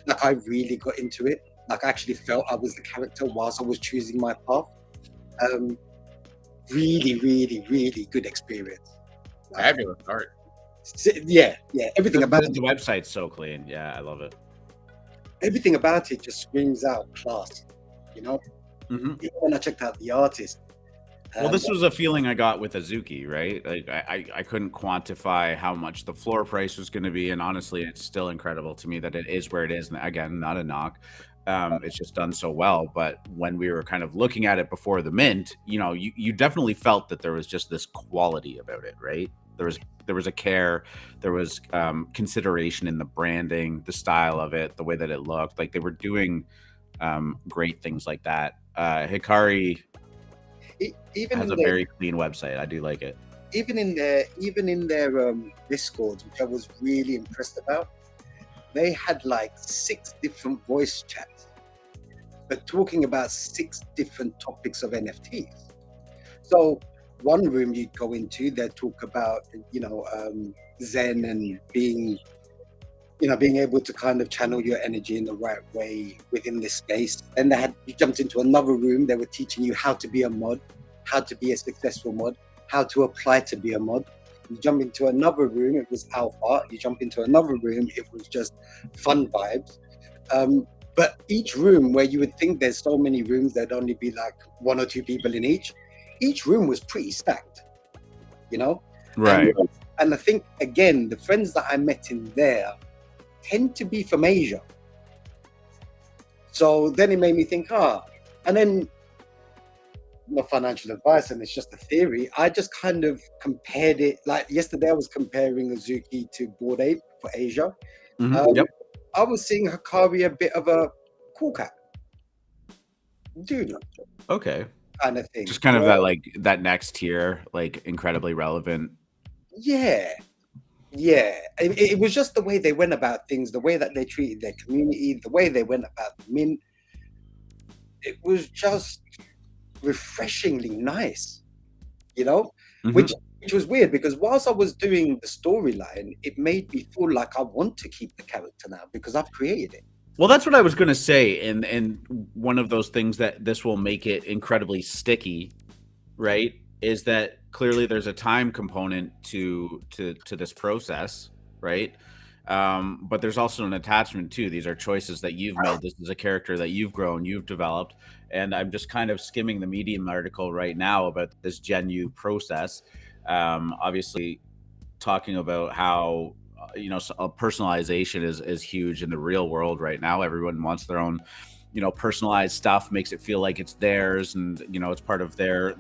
like, I really got into it. Like, I actually felt I was the character whilst I was choosing my path. Really, really, really good experience. Fabulous art. Yeah, everything about the website's so clean. Yeah, I love it. Everything about it just screams out class, Mm-hmm. Even when I checked out the artist. Well, this was a feeling I got with Azuki, right? Like I couldn't quantify how much the floor price was going to be, and honestly, it's still incredible to me that it is where it is. And again, not a knock. It's just done so well. But when we were kind of looking at it before the mint, you definitely felt that there was just this quality about it, right? There was a care, there was consideration in the branding, the style of it, the way that it looked. Like they were doing great things like that. Hikari has a very clean website. I do like it. Even in their Discord, which I was really impressed about, they had like 6 different voice chats, but talking about 6 different topics of NFTs. So one room you'd go into, they'd talk about Zen and being able to kind of channel your energy in the right way within this space. And you jumped into another room, they were teaching you how to be a mod, how to be a successful mod, how to apply to be a mod. You jump into another room, it was alpha. You jump into another room, it was just fun vibes. But each room, where you would think there's so many rooms, there'd only be like 1 or 2 people in each room was pretty stacked, Right. And I think, again, the friends that I met in there tend to be from Asia. So then it made me think, and then no financial advice, and it's just a theory. I just kind of compared it. Like yesterday, I was comparing Azuki to Bored Ape for Asia. Mm-hmm. I was seeing Hikari a bit of a cool cat. Dude. Okay. Kind of thing. Just kind of that next tier, like incredibly relevant. Yeah. It was just the way they went about things, the way that they treated their community, the way they went about the mint. It was just refreshingly nice, mm-hmm. which was weird, because whilst I was doing the storyline, it made me feel like I want to keep the character now because I've created it. Well, that's what I was going to say. And one of those things that this will make it incredibly sticky, right, is that clearly there's a time component to this process, right? But there's also an attachment too. These are choices that you've made. This is a character that you've grown, you've developed. And I'm just kind of skimming the Medium article right now about this Gen U process. Obviously, talking about how personalization is huge in the real world right now. Everyone wants their own personalized stuff, makes it feel like it's theirs, and it's part of their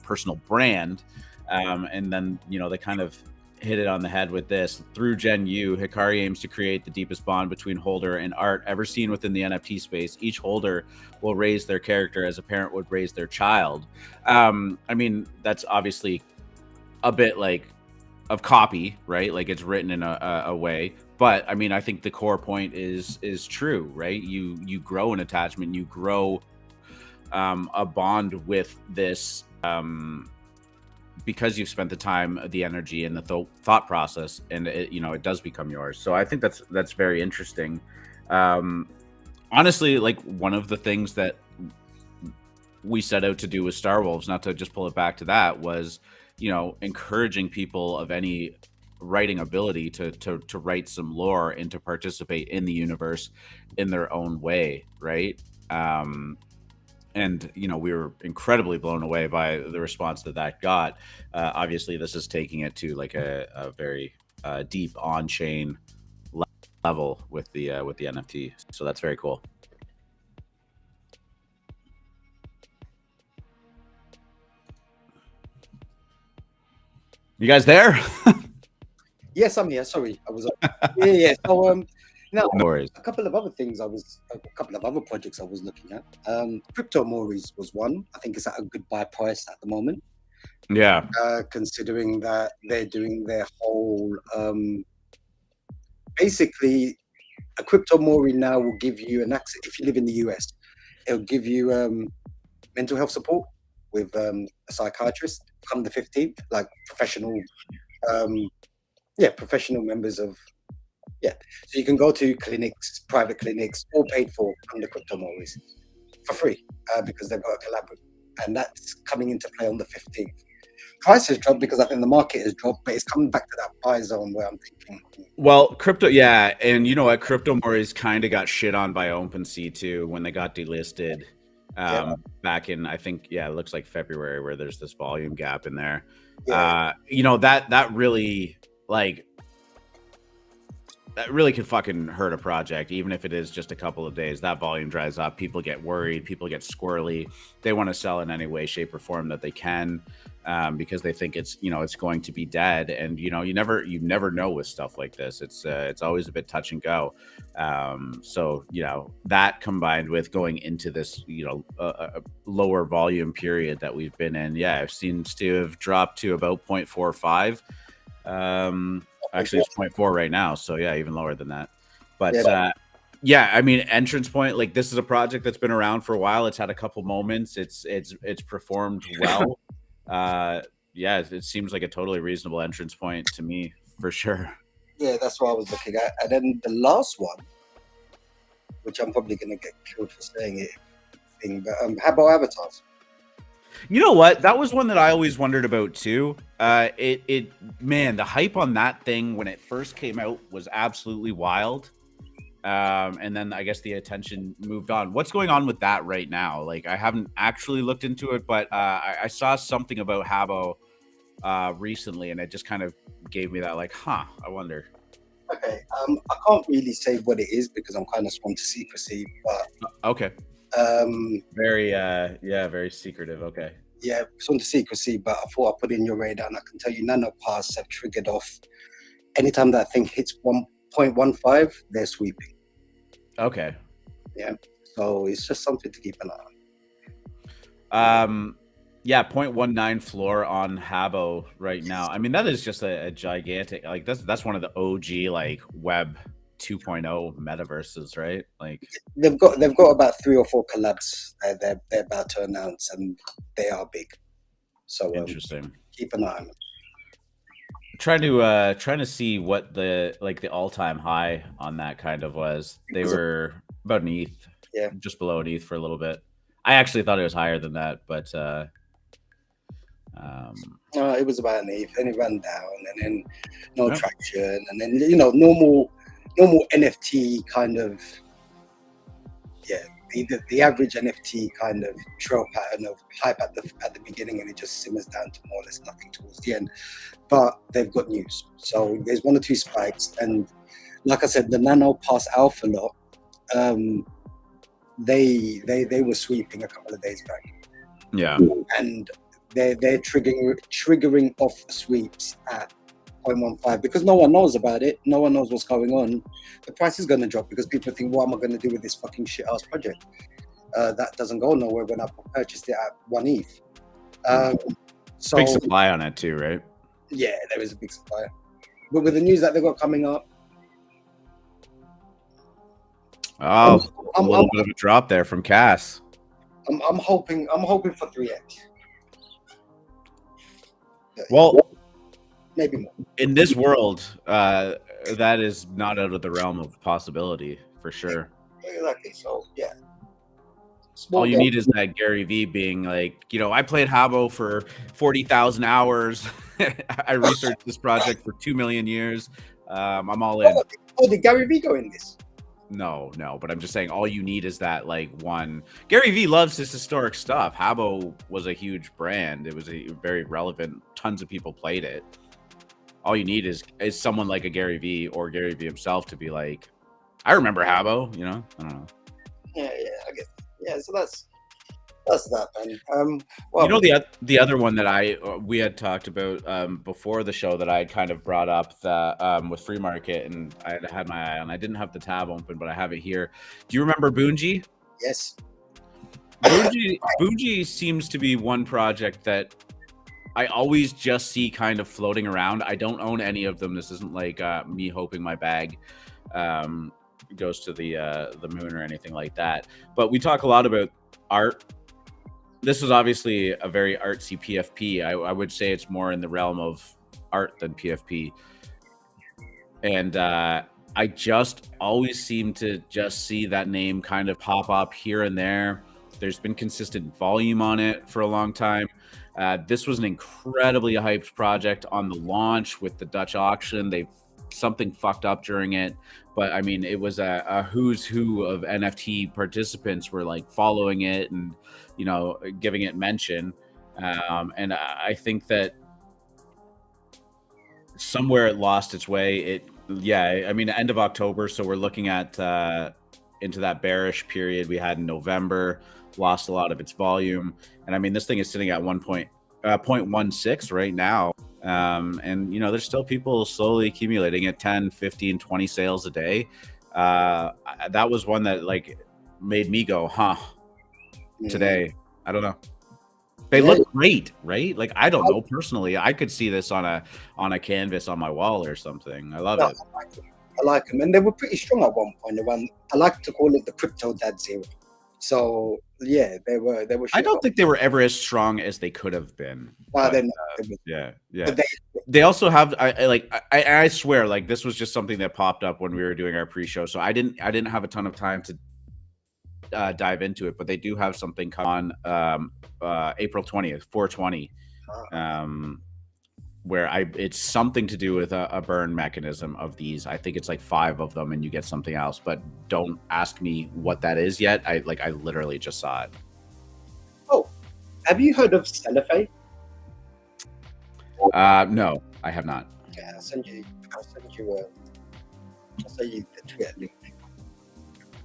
personal brand. And then they kind of hit it on the head with this. Through Gen U, Hikari aims to create the deepest bond between holder and art ever seen within the NFT space. Each holder will raise their character as a parent would raise their child. I mean, that's obviously a bit like of copy, right? Like it's written in a way, but I mean, I think the core point is true, right? You grow an attachment, you grow a bond with this because you've spent the time, the energy, and the thought process, and it does become yours. So I think that's very interesting. Honestly, like one of the things that we set out to do with Star Wolves, not to just pull it back to that, was encouraging people of any writing ability to write some lore and to participate in the universe in their own way, right? And we were incredibly blown away by the response that got. Obviously, this is taking it to like a very deep on-chain level with the NFT. So that's very cool. You guys there? Yes, I'm here. Sorry, I was. Yeah. So now no worries. A couple of other projects I was looking at. Crypto Mories was one. I think it's at a good buy price at the moment. Yeah. Considering that they're doing their whole, basically, a Crypto Mori now will give you an access if you live in the US. It'll give you mental health support with a psychiatrist come the 15th, like professional members of so you can go to clinics, private clinics, all paid for under Crypto Moris for free because they've got a collaborative, and that's coming into play on the 15th. Price has dropped because I think the market has dropped, but it's coming back to that buy zone where I'm thinking, well, crypto, yeah, and you know what, Crypto Moris kind of got shit on by OpenSea too when they got delisted back in, I think, it looks like February, where there's this volume gap in there. That really, like, that really could fucking hurt a project, even if it is just a couple of days. That volume dries up, people get worried, people get squirrely, they want to sell in any way, shape, or form that they can, because they think it's it's going to be dead. And you never know with stuff like this. It's always a bit touch and go. So that combined with going into this a lower volume period that we've been in, it seems to have dropped to about 0.45. Actually, it's 0.4 right now, so even lower than that. But I mean, Entrance Point, like, this is a project that's been around for a while. It's had a couple moments. It's performed well. It seems like a totally reasonable entrance point to me, for sure. Yeah, that's what I was looking at. And then the last one, which I'm probably going to get killed for saying it, but how about avatars? You know what? That was one that I always wondered about too. Man, the hype on that thing when it first came out was absolutely wild. And then I guess the attention moved on. What's going on with that right now? Like, I haven't actually looked into it, but I saw something about Habbo recently, and it just kind of gave me that, like, I wonder. Okay, I can't really say what it is because I'm kind of sworn to secrecy, but okay. Very secretive. Okay. Yeah, it's on the secrecy, but I thought I'd put it in your radar, and I can tell you nanopass have triggered off. Anytime that thing hits 1.15, they're sweeping. Okay. Yeah. So it's just something to keep an eye on. 0.19 floor on Habbo right now. I mean, that is just a gigantic, like, that's one of the OG, like, web 2.0 metaverses, right? Like, they've got about 3 or 4 collabs they're about to announce, and they are big. So interesting. Keep an eye on them. Trying to see what the all-time high on that kind of was. They were about an ETH, just below an ETH for a little bit. I actually thought it was higher than that, but It was about an ETH, and it ran down, and then no traction, and then normal NFT kind of the average NFT kind of trail pattern of hype at the beginning, and it just simmers down to more or less nothing towards the end. But they've got news, so there's 1 or 2 spikes, and like I said, the Nano Pass Alpha lot, they were sweeping a couple of days back. Yeah, and they're triggering off sweeps at 0.15 because no one knows about it. No one knows what's going on. The price is going to drop because people think, what am I going to do with this fucking shit ass project? That doesn't go nowhere when I purchased it at 1 ETH. So big supply on it too, right? Yeah, there is a big supply. But with the news that they've got coming up, a little bit of a drop there from Cass. I'm hoping for 3x. Well, maybe more. In this world, that is not out of the realm of possibility for sure. Exactly. So yeah. All you need is that Gary V being like, I played Habbo for 40,000 hours. I researched this project for 2 million years. I'm all in. Oh, did Gary V go in this? No, but I'm just saying all you need is that one. Gary V loves his historic stuff. Habbo was a huge brand. It was very relevant. Tons of people played it. All you need is someone like a Gary V or Gary V himself to be like, I remember Habbo, I don't know. Yeah, I guess. Yeah, so that's that, man. Well, the other one that we had talked about before the show that I had kind of brought up that with free market, and I had my eye on. I didn't have the tab open, but I have it here. Do you remember Boonji? Yes. Boonji seems to be one project that I always just see kind of floating around. I don't own any of them. This isn't like me hoping my bag goes to the moon or anything like that. But we talk a lot about art. This is obviously a very artsy PFP. I would say it's more in the realm of art than PFP. And I just always seem to just see that name kind of pop up here and there. There's been consistent volume on it for a long time. This was an incredibly hyped project on the launch with the Dutch auction. Something fucked up during it, but I mean, it was a who's who of NFT participants were like following it and giving it mention. And I think that somewhere it lost its way. End of October, so we're looking at into that bearish period we had in November. Lost a lot of its volume, and I mean, this thing is sitting at 0.16 right now. And there's still people slowly accumulating at 10, 15, 20 sales a day. That was one that made me go, today. I don't know. They look great, right? I don't know personally. I could see this on a canvas on my wall or something. I love it. I like them, and they were pretty strong at one point. I like to call it the crypto dad zero. So yeah, they were. I don't think they were ever as strong as they could have been. They're not. Yeah. They also have. I swear, this was just something that popped up when we were doing our pre-show, so I didn't have a ton of time to dive into it. But they do have something on April 20th, 420, where it's something to do with a burn mechanism of these. I think it's 5 of them, and you get something else. But don't ask me what that is yet. I literally just saw it. Oh, have you heard of Cellophane? No, I have not. Yeah, I'll send you the Twitter link.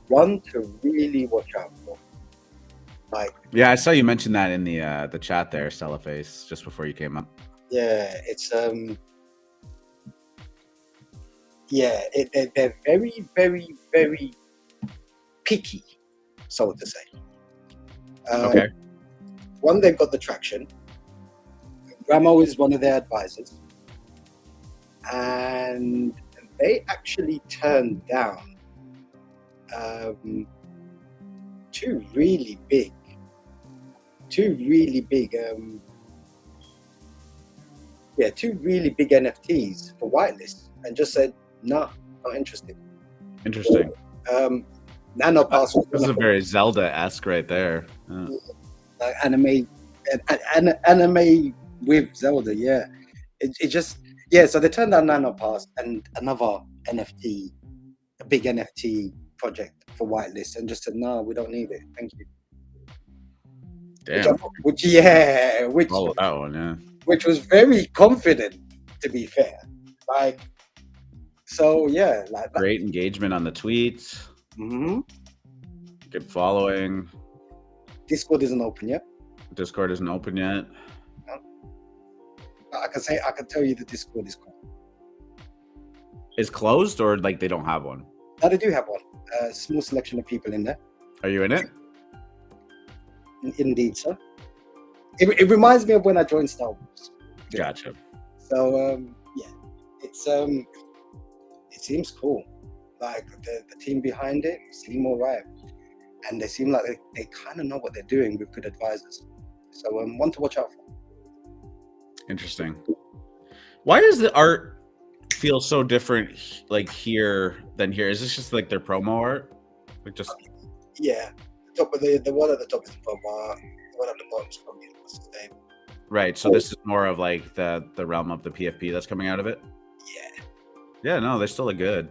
One to really watch out for. Yeah, I saw you mention that in the chat there, Cellophane, just before you came up. Yeah, it's they're very, very, very picky, so to say. Okay. One, they've got the traction. Ramo is one of their advisors, and they actually turned down two really big NFTs for whitelist, and just said, no, not interested. Interesting. NanoPass. This is a very Zelda-esque right there. Anime with Zelda. Yeah, it just yeah. So they turned down Nano Pass and another NFT, a big NFT project for whitelist, and just said no, we don't need it. Thank you. Damn. Which Follow that one, yeah. which was very confident, to be fair. Like, so yeah, like that. Great engagement on the tweets. Mm-hmm. Good following. Discord isn't open yet. Discord isn't open yet. I can tell you the Discord is closed. Is closed or like they don't have one? No, they do have one. A small selection of people in there. Are you in it? Indeed, sir. It reminds me of when I joined Star Wars. Gotcha. So yeah, it's it seems cool. Like the team behind it seem all right, and they seem like they kind of know what they're doing with good advisors. So one to watch out for. Interesting. Why does the art feel so different, like here than here? Is this just like their promo art? Like just yeah, the top of the one at the top is the promo art. The one at the bottom is probably what's his name. right. So this is more of like the realm of the PFP that's coming out of it. Yeah. Yeah. No, they still look good.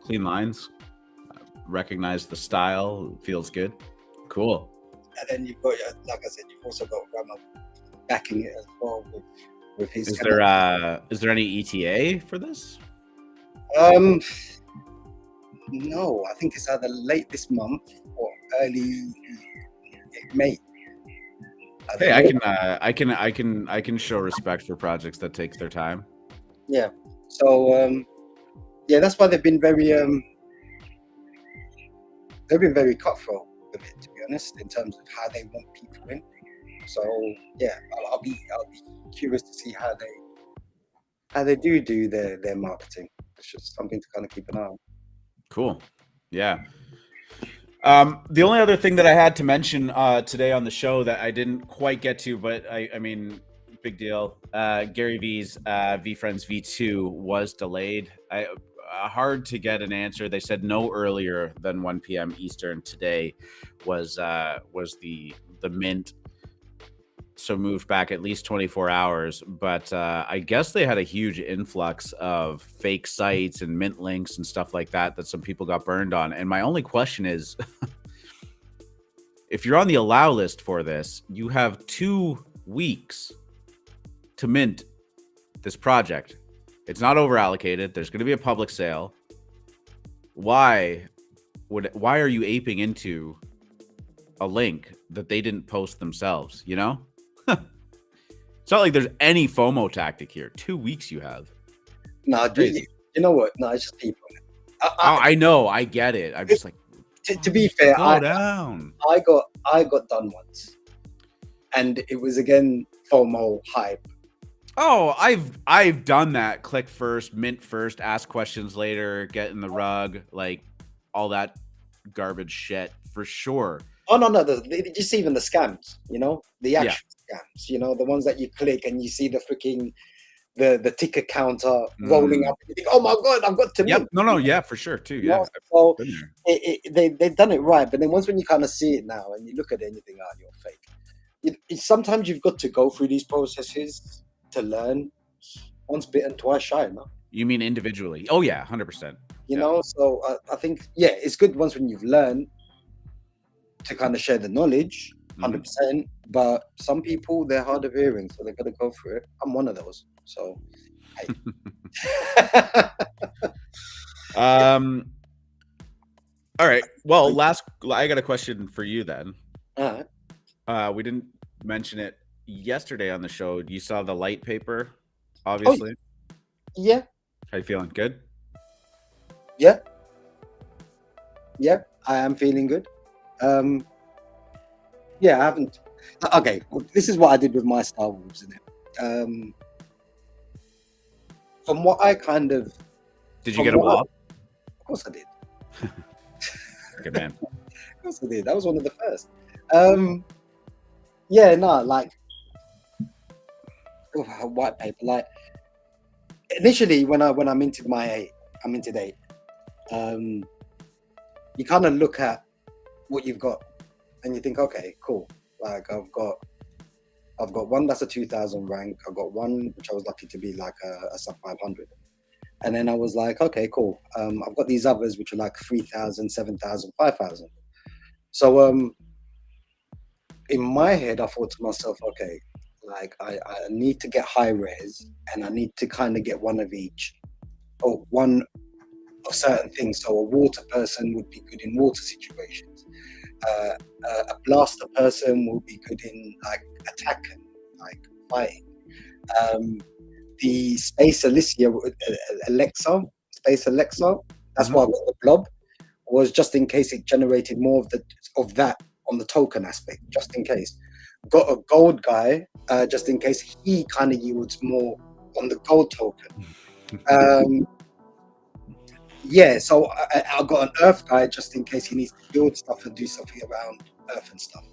Clean lines. Recognize the style. Feels good. Cool. And then you've got, like I said, you've also got Rama backing it as well with his. Is there any ETA for this? No, I think it's either late this month or early May. Hey, I can show respect for projects that take their time. Yeah. So yeah, that's why they've been very cutthroat with it, to be honest, in terms of how they want people in. So yeah, I'll be curious to see how they do their marketing. It's just something to kind of keep an eye on. Cool. Yeah. The only other thing that I had to mention today on the show that I didn't quite get to, but I mean, big deal. Gary V's VeeFriends V2 was delayed. Hard to get an answer. They said no earlier than 1 p.m. Eastern today was the mint. So moved back at least 24 hours. But I guess they had a huge influx of fake sites and mint links and stuff like that some people got burned on. And my only question is, if you're on the allow list for this, you have 2 weeks to mint this project. It's not over allocated. There's going to be a public sale. Why are you aping into a link that they didn't post themselves? You know, it's not like there's any FOMO tactic here. 2 weeks you have. No, you know what? No, it's just people. I know. I get it. I'm just like, to be fair, slow down. I got done once, and it was again FOMO hype. Oh, I've done that. Click first, mint first, ask questions later, get in the rug, like all that garbage shit for sure. Oh no, just even the scams, you know, the actual scams, you know, the ones that you click and you see the freaking the ticker counter rolling up. And you think, oh my god, I've got to mint. No, yeah, for sure too. Yeah. So they've done it right, but then once when you kind of see it now and you look at it and you think, oh, you're fake. Sometimes you've got to go through these processes to learn. Once bitten, twice shy, no? You mean individually? Oh yeah, 100%. You know, so I think it's good once when you've learned to kind of share the knowledge, 100%. But some people, they're hard of hearing, so they've got to go through it. I'm one of those. So, all right. Well, I got a question for you then. All right. We didn't mention it yesterday on the show. You saw the light paper, obviously. Oh, yeah. How you feeling? Good? Yeah, I am feeling good. I haven't. Okay, well, this is what I did with my Star Wars in it. From what I kind of. Did you get them off? Of course I did. Good man. Of course I did. That was one of the first. Like white paper. Like initially, when I minted my 8, you kind of look at what you've got and you think, okay, cool. Like I've got I've got one that's a 2000 rank. I've got one which I was lucky to be like a sub 500. And then I was like, okay, cool. I've got these others which are like 3000, 7000, 5000. So in my head, I thought to myself, okay, like I need to get high res and I need to kind of get one of each, or one of certain things. So a water person would be good in water situations. A blaster person will be good in like attacking, like fighting. The Space Alexa, that's why I got the blob, was just in case it generated more of that on the token aspect, just in case. Got a gold guy, just in case he kind of yields more on the gold token. Yeah, so I got an earth guy just in case he needs to build stuff and do something around earth and stuff.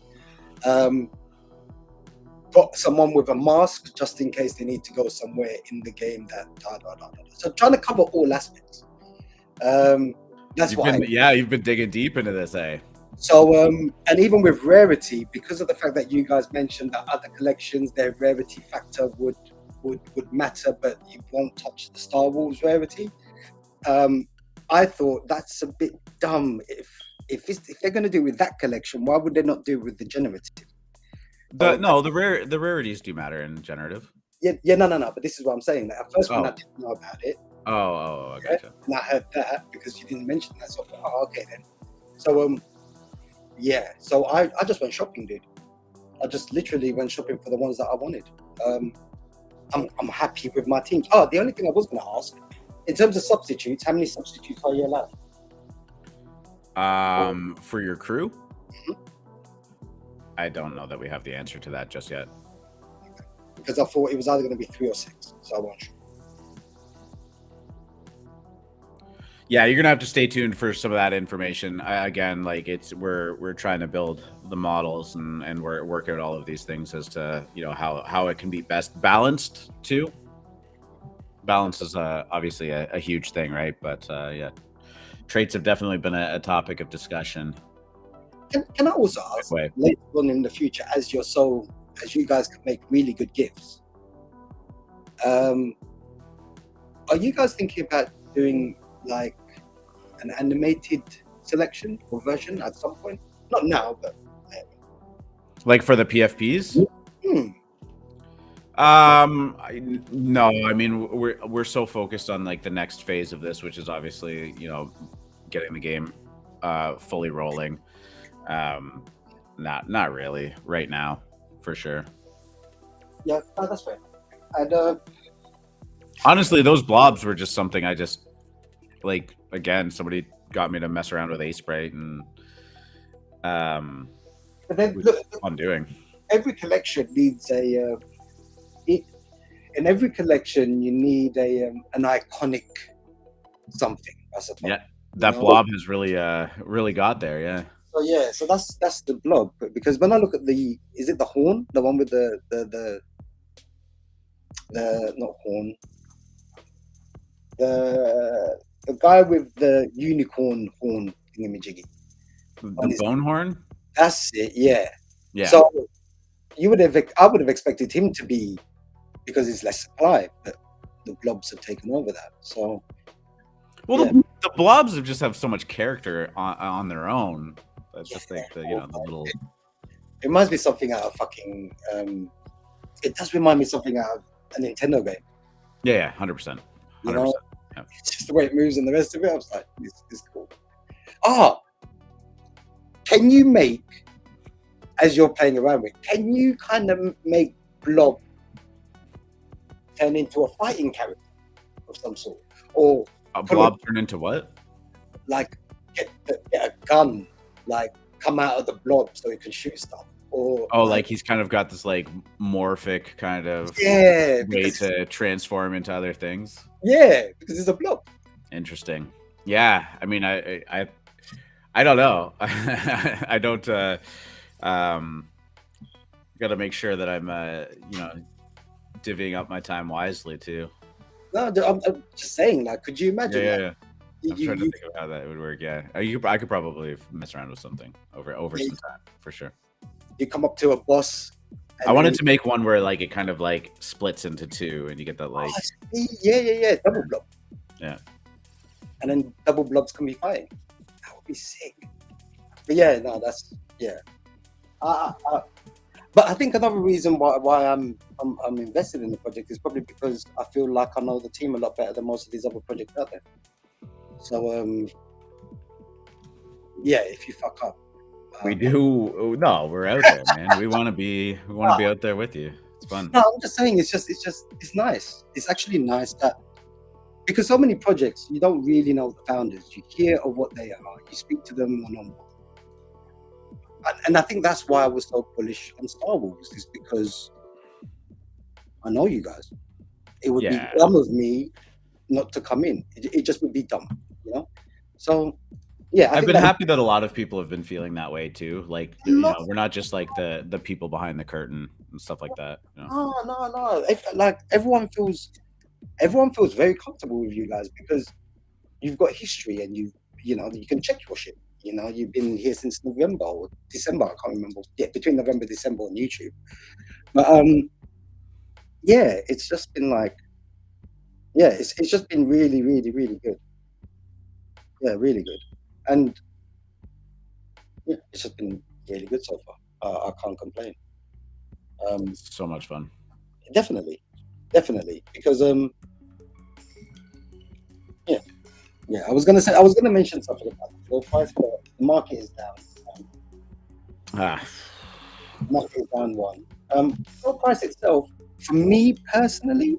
Got someone with a mask just in case they need to go somewhere in the game that So trying to cover all aspects. That's why. You've been digging deep into this, eh? So and even with rarity, because of the fact that you guys mentioned that other collections, their rarity factor would matter, but you won't touch the Star Wars rarity. I thought that's a bit dumb. If they're going to do it with that collection, why would they not do it with the generative? The rarities do matter in generative. Yeah, no. But this is what I'm saying. At first, when I didn't know about it. I gotcha. And I heard that because you didn't mention that. So I thought, okay then. So yeah. So I just went shopping, dude. I just literally went shopping for the ones that I wanted. I'm happy with my teams. Oh, the only thing I was going to ask, in terms of substitutes, how many substitutes are you allowed? For your crew? Mm-hmm. I don't know that we have the answer to that just yet. Because I thought it was either going to be 3 or 6, so I wasn't sure. Yeah, you're gonna have to stay tuned for some of that information. Again, like we're trying to build the models and we're working at all of these things as to how it can be best balanced too. Balance is obviously a huge thing, right? But yeah, traits have definitely been a topic of discussion. Can I also ask later on in the future, as you guys can make really good gifts, are you guys thinking about doing like an animated selection or version at some point? Not now, but like for the PFPs? No, I mean we're so focused on like the next phase of this, which is obviously getting the game fully rolling. Not really right now, for sure. Yeah, that's fair. And honestly, those blobs were just something I just like. Again, somebody got me to mess around with A-Spray, and but then look, fun doing. Every collection needs in every collection you need an iconic something, I suppose. Yeah, that blob has really got there. Yeah. So yeah, so that's the blob, because when I look at is it the horn, the one with the not horn, the guy with the unicorn horn thingamajiggy. The bone horn? That's it, yeah. Yeah. So I would have expected him to be, because it's less supply, but the blobs have taken over that. So well, yeah. the blobs just have so much character on their own. That's just like the little. It reminds me something out of fucking. It does remind me something out of a Nintendo game. Yeah, 100%. 100%. Yeah. It's just the way it moves and the rest of it. I was like, this is cool. Ah, can you make, as you're playing around with, can you kind of make Blob turn into a fighting character of some sort, or a Blob turn into what? Like get a gun, like come out of the blob so he can shoot stuff. Or like he's kind of got this like morphic kind of way to transform into other things. Yeah, because it's a blob. Interesting. Yeah, I mean, I don't know. I don't. Got to make sure that I'm divvying up my time wisely too. No, I'm just saying. Like, could you imagine? Yeah. I'm trying to think of how that would work. Yeah, I could probably mess around with something over some time for sure. You come up to a boss, I wanted to make one where like it kind of like splits into two, and you get that like yeah, double blob. Yeah, and then double blobs can be fighting. That would be sick. But yeah, no, that's but I think another reason why I'm invested in the project is probably because I feel like I know the team a lot better than most of these other projects out there. So yeah, if you fuck up, we do. No, we're out there, man. We want to be out there with you. It's fun. No, I'm just saying, it's nice. It's actually nice that, because so many projects you don't really know the founders. You hear of what they are. You speak to them one-on-one. And I think that's why I was so bullish on Star Wars, is because I know you guys. It would be dumb of me not to come in. It just would be dumb, you know? So, yeah. I've been happy that a lot of people have been feeling that way too. Like, you know, we're not just like the people behind the curtain and stuff like that. You know? No. Like everyone feels very comfortable with you guys because you've got history and you know, you can check your shit. You know, you've been here since November or December. I can't remember. Yeah, between November and December on YouTube. But yeah, it's just been like, yeah, it's just been really, really, really good. Yeah, really good. And yeah, it's just been really good so far. I can't complain. It's so much fun. Definitely, because yeah, I was gonna mention something about the floor price, but the market is down. The market is down 1. Floor price itself, for me personally,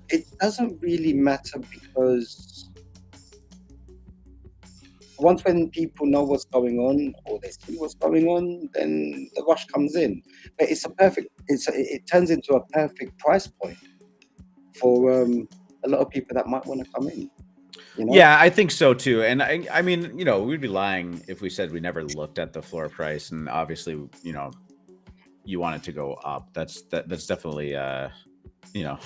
it doesn't really matter, because once when people know what's going on or they see what's going on, then the rush comes in. But it turns into a perfect price point for a lot of people that might want to come in. You know? Yeah, I think so too. And I mean, you know, we'd be lying if we said we never looked at the floor price. And obviously, you know, you want it to go up. That's definitely you know,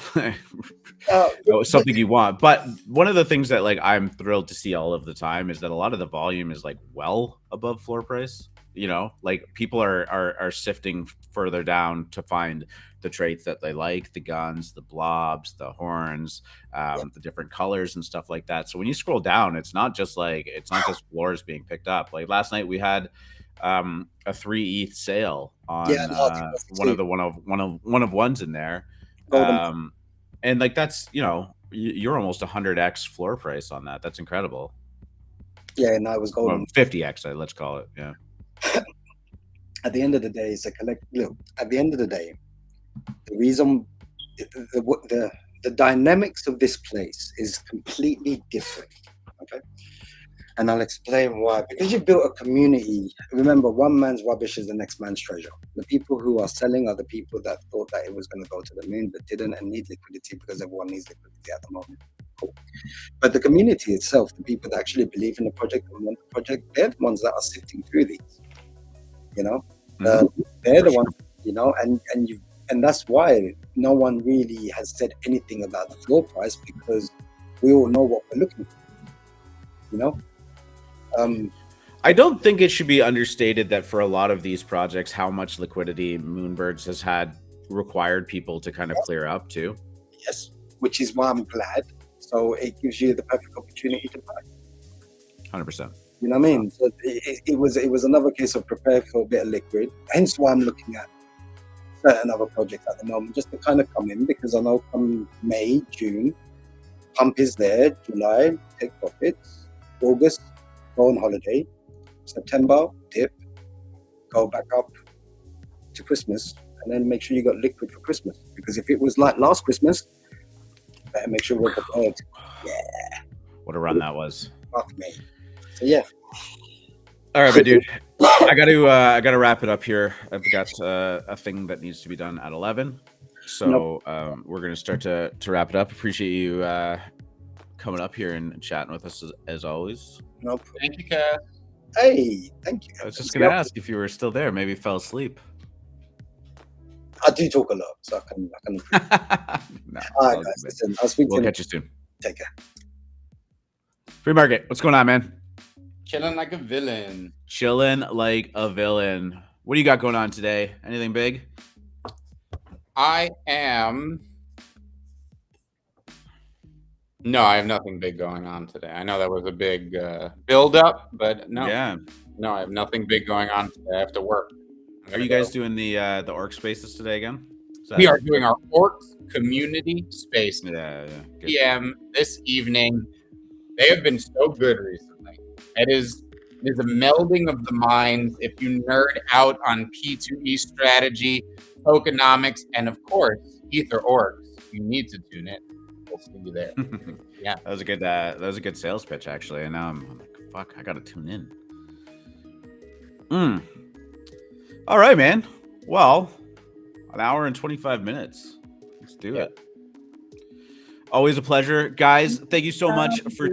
something you want. But one of the things that like I'm thrilled to see all of the time is that a lot of the volume is like well above floor price. You know, like people are sifting further down to find the traits that they like, the guns, the blobs, the horns, the different colors and stuff like that. So when you scroll down, it's not just floors being picked up. Like last night we had a 3 ETH sale on one of ones in there. And like that's, you know, you're almost 100x floor price on that. That's incredible. Yeah, and I was golden. Well, 50x, let's call it. Yeah. At the end of the day, it's a collect. Look, at the end of the day, the reason the dynamics of this place is completely different. Okay, and I'll explain why. Because you built a community. Remember, one man's rubbish is the next man's treasure. The people who are selling are the people that thought that it was going to go to the moon, but didn't, and need liquidity because everyone needs liquidity at the moment. Cool. But the community itself, the people that actually believe in the project and want the project, they're the ones that are sifting through these. You know, they're the ones. You know, and that's why no one really has said anything about the floor price, because we all know what we're looking for. You know. I don't think it should be understated that for a lot of these projects, how much liquidity Moonbirds has had required people to kind of clear up too. Yes, which is why I'm glad. So it gives you the perfect opportunity to buy. 100%. You know what I mean? So it was another case of prepare for a bit of liquid. Hence why I'm looking at certain other projects at the moment, just to kind of come in, because I know come May, June, pump is there. July, take profits. August, go on holiday. September, dip, go back up to Christmas, and then make sure you got liquid for Christmas. Because if it was like last Christmas, better make sure we're prepared. Yeah. What a run that was. Fuck me. So yeah. All right, my dude. I gotta wrap it up here. I've got a thing that needs to be done at 11. So we're gonna start to wrap it up. Appreciate you coming up here and chatting with us as always. No problem. Thank you, Cass. Hey, thank you. I was just gonna ask if you were still there. Maybe you fell asleep. I do talk a lot, so I can. No, all right, guys. Listen, I'll speak to you. We'll catch you soon. Take care. Free market. What's going on, man? Chilling like a villain. Chilling like a villain. What do you got going on today? Anything big? I have nothing big going on today. I know that was a big build-up, but no. Yeah. No, I have nothing big going on today. I have to work. Are you guys doing the orc spaces today again? We are doing our Orcs community space. Yeah. PM this evening. They have been so good recently. It is a melding of the minds. If you nerd out on P2E strategy, tokenomics, and of course Ether Orcs, you need to tune in. We'll see you there. Yeah, that was a good sales pitch actually. And now I'm like, fuck, I gotta tune in. All right, man. Well, an hour and 25 minutes. Let's do it. Always a pleasure, guys. Thank you so much for.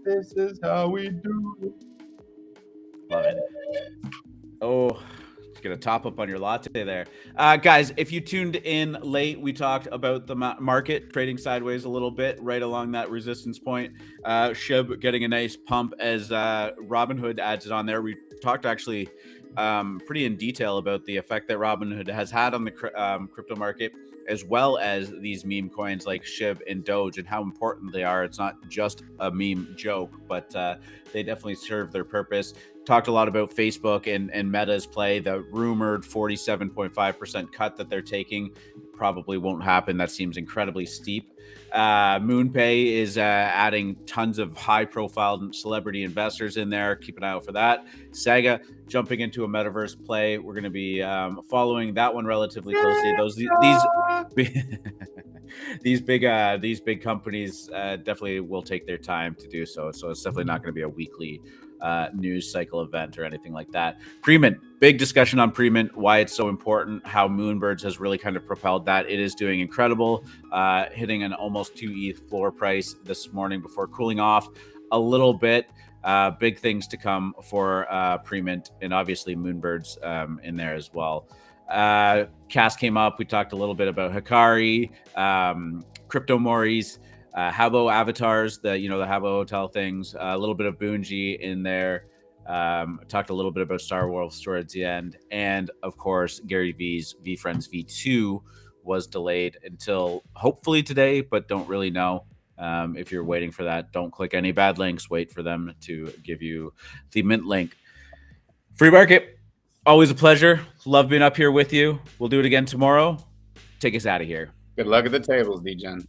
This is how we do it. Love it. Oh, get a top up on your latte there. Guys, if you tuned in late, we talked about the market trading sideways a little bit right along that resistance point. SHIB getting a nice pump as Robinhood adds it on there. We talked actually pretty in detail about the effect that Robinhood has had on the crypto market, as well as these meme coins like SHIB and Doge and how important they are. It's not just a meme joke, but they definitely serve their purpose. Talked a lot about Facebook and Meta's play. The rumored 47.5% cut that they're taking probably won't happen. That seems incredibly steep. MoonPay is adding tons of high-profile celebrity investors in there. Keep an eye out for that. Sega jumping into a metaverse play. We're going to be following that one relatively closely. These big companies definitely will take their time to do so. So it's definitely not going to be a weekly news cycle event or anything like that. Premint, big discussion on Premint, why it's so important, how Moonbirds has really kind of propelled that. It is doing incredible, hitting an almost 2 ETH floor price this morning before cooling off a little bit. Big things to come for Premint, and obviously Moonbirds in there as well. Cass came up. We talked a little bit about Hikari, Crypto Moris, Habbo avatars, the Habbo hotel things, a little bit of Boonji in there. Talked a little bit about Star Wars towards the end, and of course Gary V's VeeFriends V2 was delayed until hopefully today, but don't really know. If you're waiting for that, don't click any bad links. Wait for them to give you the mint link. Free market, always a pleasure. Love being up here with you. We'll do it again tomorrow. Take us out of here. Good luck at the tables, D-Gen.